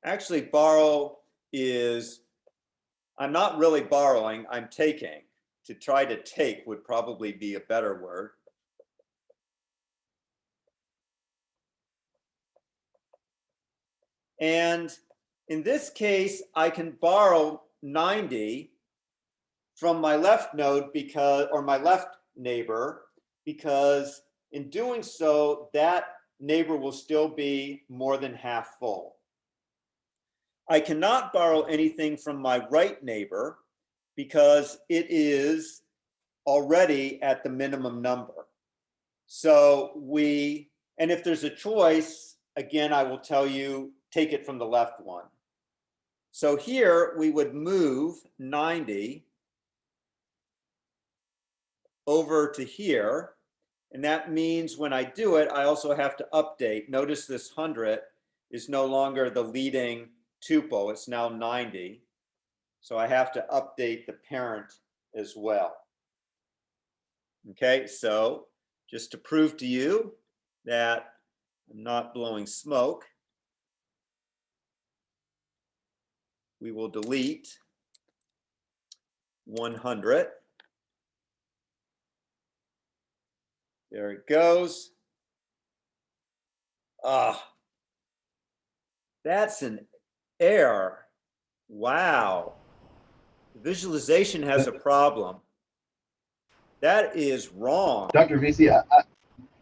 Actually, borrow is, I'm not really borrowing, I'm taking. To try to take would probably be a better word. And in this case, I can borrow 90 from my left node because, or my left neighbor, because in doing so, that neighbor will still be more than half full. I cannot borrow anything from my right neighbor because it is already at the minimum number. So and if there's a choice, again, I will tell you, take it from the left one. So here we would move 90 over to here. And that means when I do it, I also have to update. Notice this 100 is no longer the leading tuple, it's now 90. So I have to update the parent as well. Okay, so just to prove to you that I'm not blowing smoke, we will delete 100. There it goes. That's an error. Wow. Visualization has a problem. That is wrong. Dr. VC,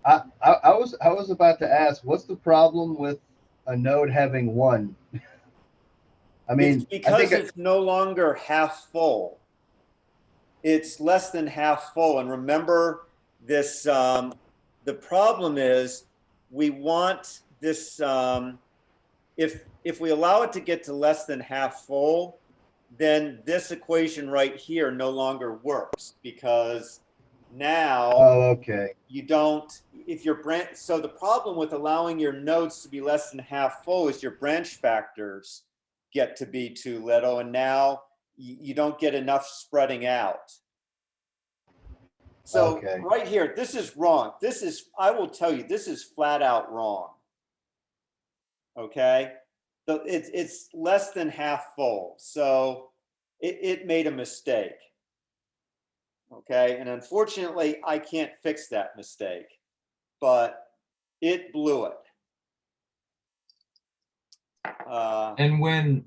I was about to ask, what's the problem with a node having 1? I mean, It's because it's no longer half full. It's less than half full. And remember this, the problem is we want this, if we allow it to get to less than half full, then this equation right here no longer works because now okay. you don't, if your branch, so the problem with allowing your nodes to be less than half full is your branch factors get to be too little, and now you don't get enough spreading out. So Okay. right here, this is wrong. This is, I will tell you, this is flat out wrong. Okay, so it's less than half full, so it made a mistake. Okay, and unfortunately, I can't fix that mistake, but it blew it. And when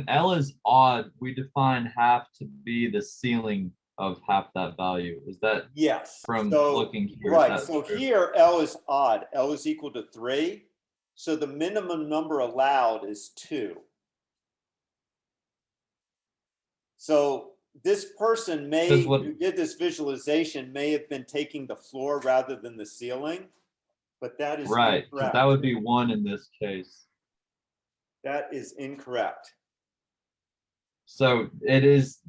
L is odd, we define half to be the ceiling of half that value. Is that Yes. from So, looking here? right. So here L is odd. L is equal to 3. So the minimum number allowed is 2. So this person who did this visualization may have been taking the floor rather than the ceiling, but that is right. incorrect. That would be 1 in this case. That is incorrect. So it is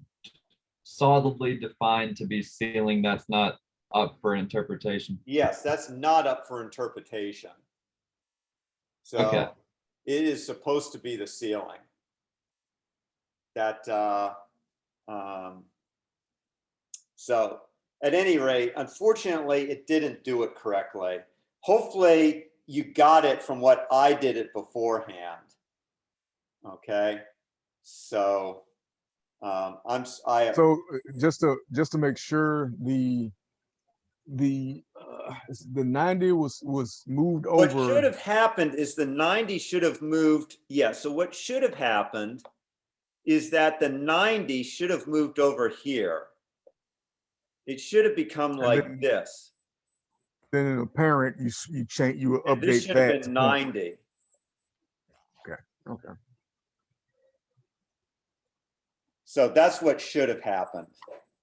solidly defined to be ceiling. That's not up for interpretation. Yes, that's not up for interpretation. So okay. It is supposed to be the ceiling. That so at any rate, unfortunately, it didn't do it correctly. Hopefully, you got it from what I did it beforehand. Okay, so So just to make sure, the 90 was moved over. What should have happened is the 90 should have moved. Yeah. So what should have happened is that the 90 should have moved over here. It should have become like this. Then in a parent, you change, you And update this should that have been 90. Okay. So that's what should have happened.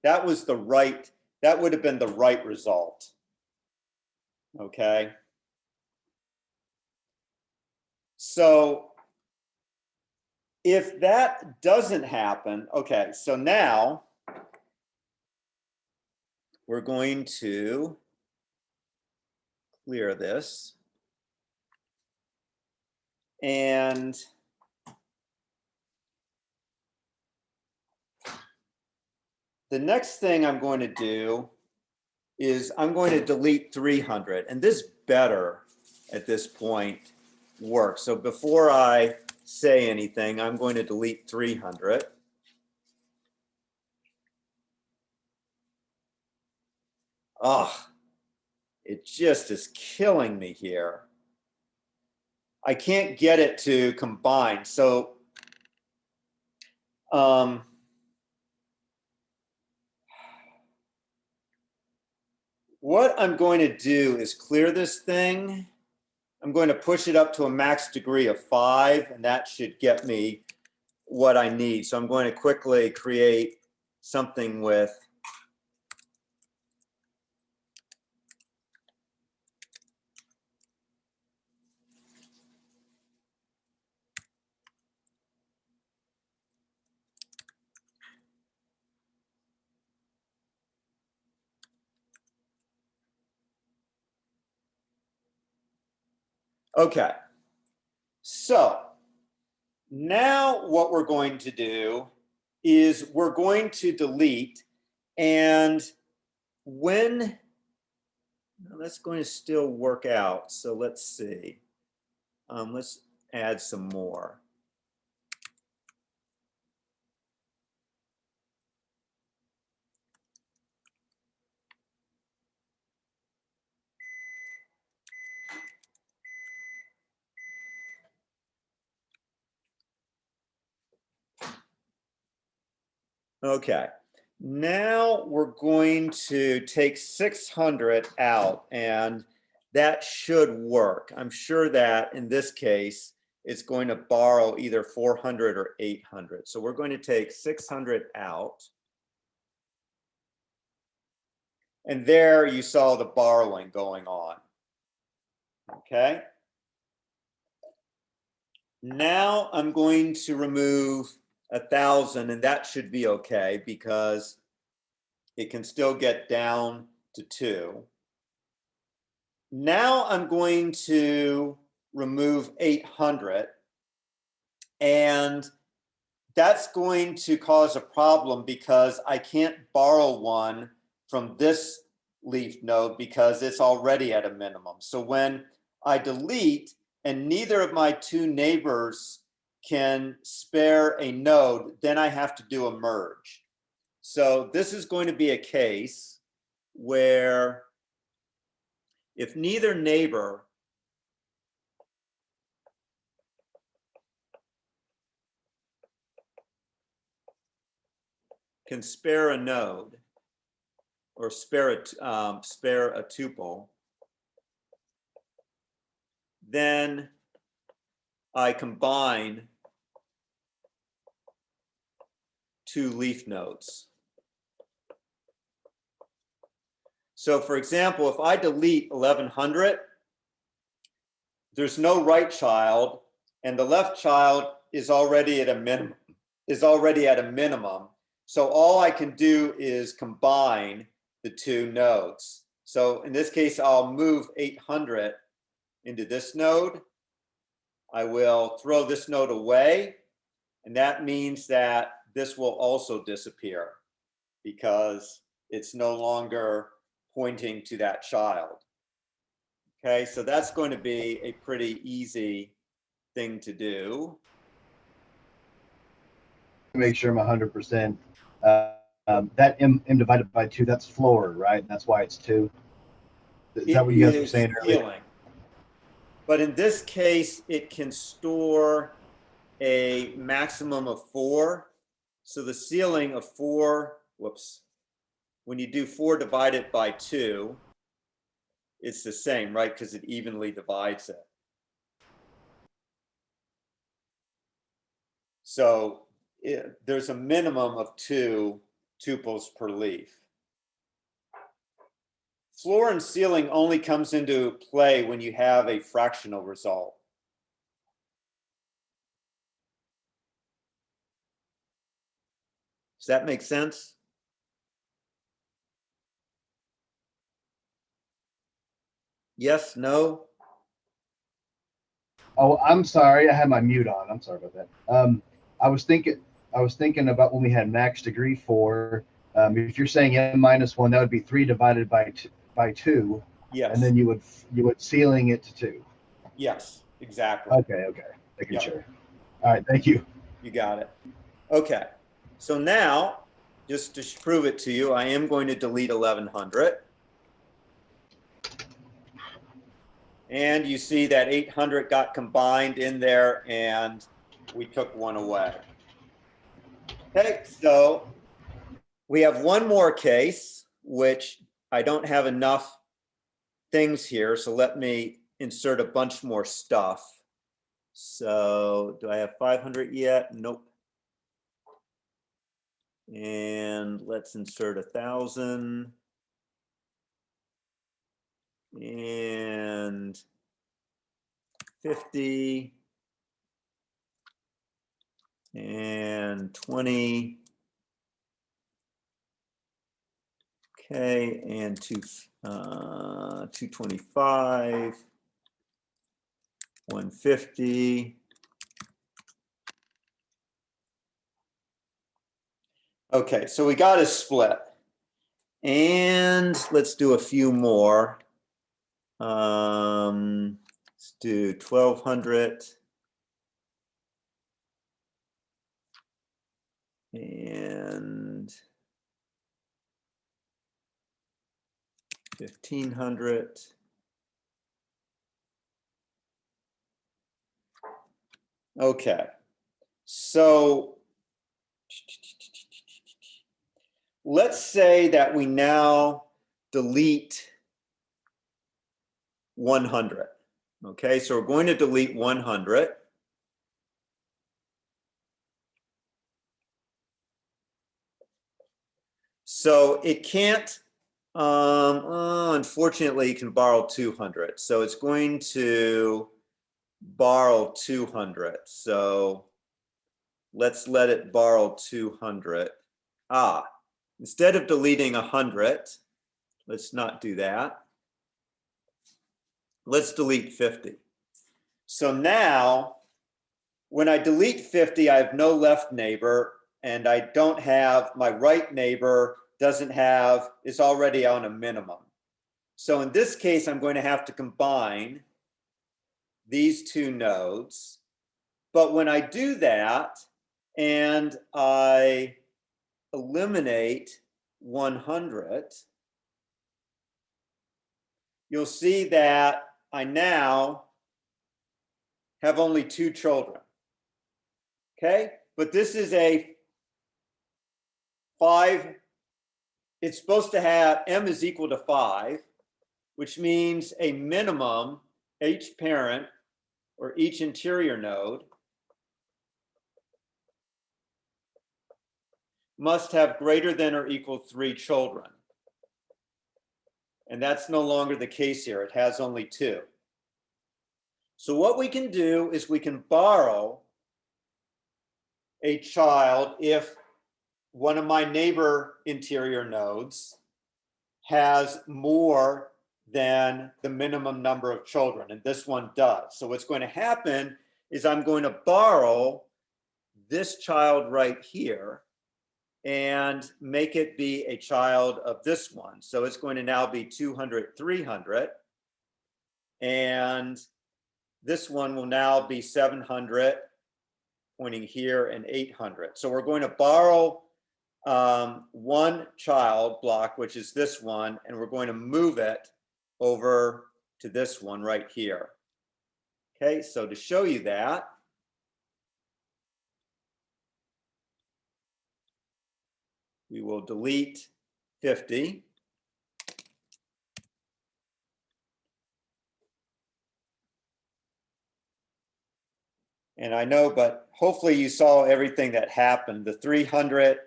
That was the right, that would have been the right result. Okay. So if that doesn't happen, okay, so now we're going to clear this. And the next thing I'm going to do is I'm going to delete 300, and this better at this point works. So before I say anything, I'm going to delete 300. Oh, it just is killing me here. I can't get it to combine. So what I'm going to do is clear this thing. I'm going to push it up to a max degree of 5, and that should get me what I need. So I'm going to quickly create something with okay. So now what we're going to do is we're going to delete, and when that's going to still work out. So let's see. Let's add some more. Okay, now we're going to take 600 out, and that should work. I'm sure that in this case, it's going to borrow either 400 or 800. So we're going to take 600 out. And there you saw the borrowing going on. Okay. Now I'm going to remove 1,000, and that should be okay because it can still get down to 2. Now I'm going to remove 800, and that's going to cause a problem because I can't borrow one from this leaf node because it's already at a minimum. So when I delete and neither of my 2 neighbors can spare a node, then I have to do a merge. So this is going to be a case where if neither neighbor can spare a node or spare a tuple, then I combine 2 leaf nodes. So for example, if I delete 1100, there's no right child, and the left child is already at a minimum. So all I can do is combine the 2 nodes. So in this case, I'll move 800 into this node. I will throw this node away, and that means that this will also disappear because it's no longer pointing to that child. Okay, so that's going to be a pretty easy thing to do. Make sure I'm 100%. That m divided by 2, that's floor, right? That's why it's 2. Is that what you guys were saying earlier? Ceiling. But in this case, it can store a maximum of 4. So the ceiling of 4, whoops, when you do 4 divided by 2, it's the same, right? Because it evenly divides it. So there's a minimum of 2 tuples per leaf. Floor and ceiling only comes into play when you have a fractional result. Does that make sense? Yes, no? Oh, I'm sorry. I had my mute on. I'm sorry about that. I was thinking about when we had max degree 4. If you're saying n-1, that would be 3 divided by 2, and Yes, then you would ceiling it to 2. yes, exactly. Okay. Making Yep. sure. All right. Thank you. You got it. Okay, so now, just to prove it to you, I am going to delete 1100. And you see that 800 got combined in there and we took one away. Okay, so we have one more case, which I don't have enough things here, so let me insert a bunch more stuff. So do I have 500 yet? Nope. And let's insert 1,000 and 50 and 20. Okay, and 225, 150. Okay, so we got a split. And let's do a few more. Let's do 1,200. And 1,500. Okay, so let's say that we now delete 100. Okay, so we're going to delete 100. So it can't, unfortunately, you can borrow 200. So it's going to borrow 200. So let's let it borrow 200. Instead of deleting 100, let's not do that. Let's delete 50. So now, when I delete 50, I have no left neighbor, and I don't have, my right neighbor doesn't have, is already on a minimum. So in this case, I'm going to have to combine these two nodes. But when I do that, and I eliminate 100, you'll see that I now have only 2 children. Okay, but this is a 5. It's supposed to have m is equal to 5, which means a minimum, each parent or each interior node must have greater than or equal 3 children. And that's no longer the case here. It has only 2. So what we can do is we can borrow a child if one of my neighbor interior nodes has more than the minimum number of children, and this one does. So what's going to happen is I'm going to borrow this child right here and make it be a child of this one. So it's going to now be 200, 300. And this one will now be 700, pointing here, and 800. So we're going to borrow one child block, which is this one, and we're going to move it over to this one right here. Okay, so to show you that, we will delete 50. And I know, but hopefully you saw everything that happened. The 300,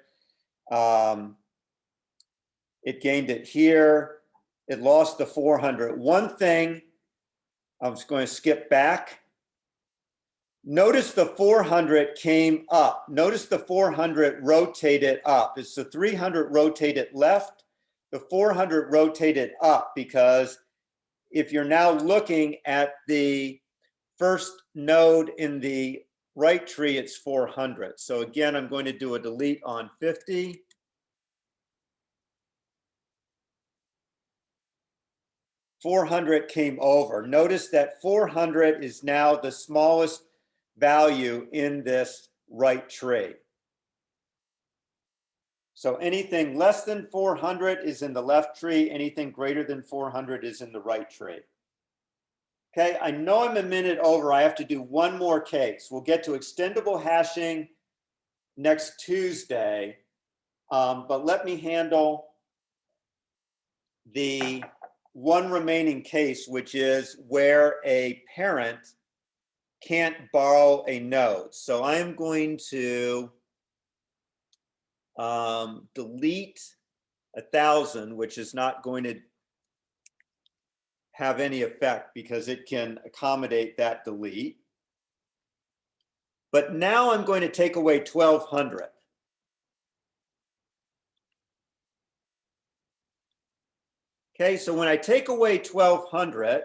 it gained it here. It lost the 400. One thing, I'm just going to skip back. Notice the 400 came up. Notice the 400 rotated up. It's the 300 rotated left. The 400 rotated up because if you're now looking at the first node in the right tree, it's 400. So again, I'm going to do a delete on 50. $400 came over. Notice that 400 is now the smallest value in this right tree. So anything less than 400 is in the left tree. Anything greater than 400 is in the right tree. Okay, I know I'm a minute over. I have to do one more case. We'll get to extendable hashing next Tuesday, but let me handle the one remaining case, which is where a parent can't borrow a node. So I'm going to delete 1,000, which is not going to have any effect because it can accommodate that delete. But now I'm going to take away 1,200. Okay, so when I take away 1,200,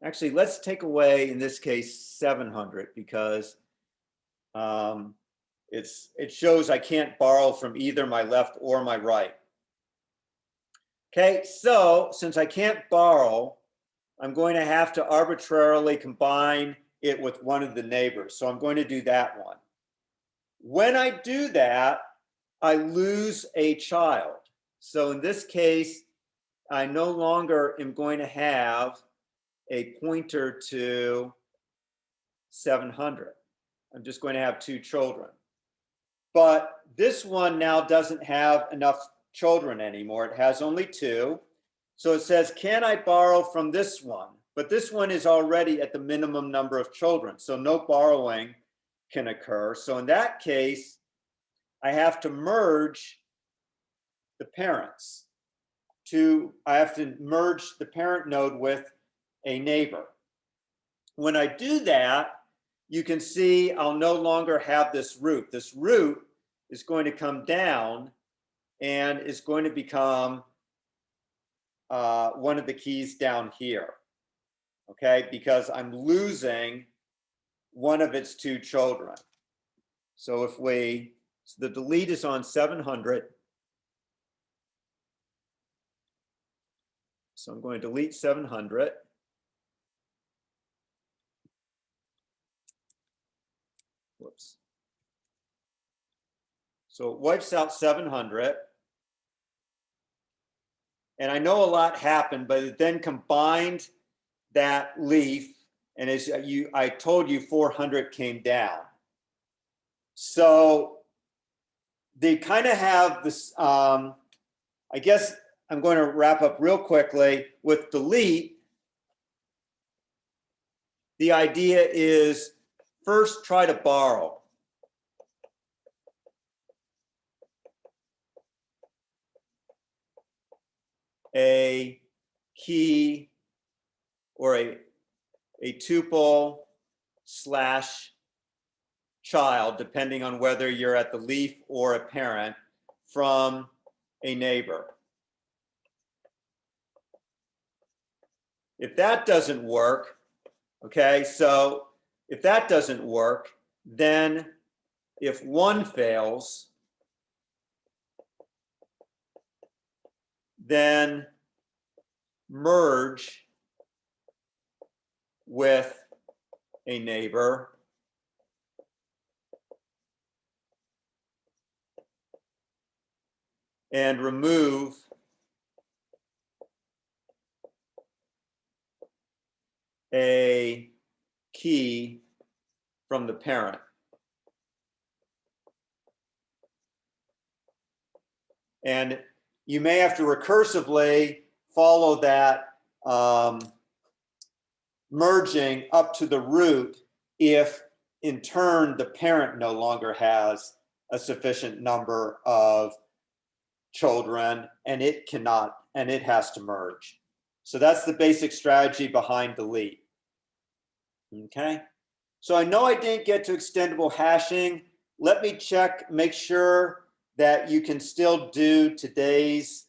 actually, let's take away, in this case, 700, because it shows I can't borrow from either my left or my right. Okay, so since I can't borrow, I'm going to have to arbitrarily combine it with one of the neighbors. So I'm going to do that one. When I do that, I lose a child. So in this case, I no longer am going to have a pointer to 700. I'm just going to have 2 children. But this one now doesn't have enough children anymore. It has only 2. So it says, can I borrow from this one? But this one is already at the minimum number of children. So no borrowing can occur. So in that case, I have to merge the parents. I have to merge the parent node with a neighbor. When I do that, you can see I'll no longer have this root. This root is going to come down and is going to become one of the keys down here, okay? Because I'm losing one of its 2 children. So if so the delete is on 700. So I'm going to delete 700. Whoops. So it wipes out 700. And I know a lot happened, but it then combined that leaf. And as I told you, 400 came down. So they kind of have this, I guess I'm going to wrap up real quickly with delete. The idea is first try to borrow. A key or a tuple slash child, depending on whether you're at the leaf or a parent, from a neighbor. If that doesn't work, okay, so if that doesn't work, then if one fails, then merge with a neighbor and remove a key from the parent. And you may have to recursively follow that merging up to the root if in turn the parent no longer has a sufficient number of children and it cannot, and it has to merge. So that's the basic strategy behind delete. Okay, so I know I didn't get to extendable hashing. Let me check, make sure that you can still do today's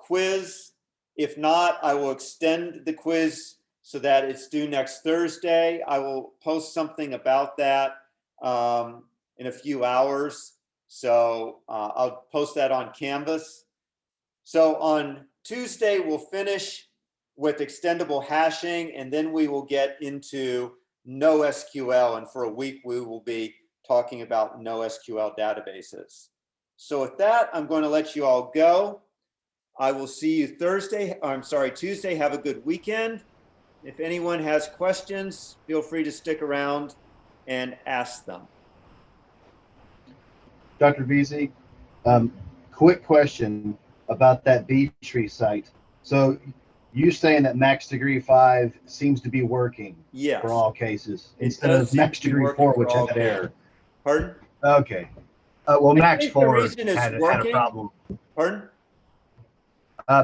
quiz. If not, I will extend the quiz so that it's due next Thursday. I will post something about that in a few hours. So I'll post that on Canvas. So on Tuesday, we'll finish with extendable hashing, and then we will get into NoSQL. And for a week, we will be talking about NoSQL databases. So with that, I'm going to let you all go. I will see you Tuesday. Have a good weekend. If anyone has questions, feel free to stick around and ask them. Dr. Veazey, quick question about that B+trees site. So you saying that max degree 5 seems to be working Yes. for all cases It instead does of seem max to be degree working 4, for which all had that error? Pardon? Okay. Well, I max think the 4 reason it's had a working- problem. Pardon?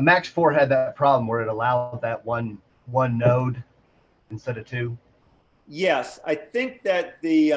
Max 4 had that problem where it allowed that one node instead of 2. Yes, I think that the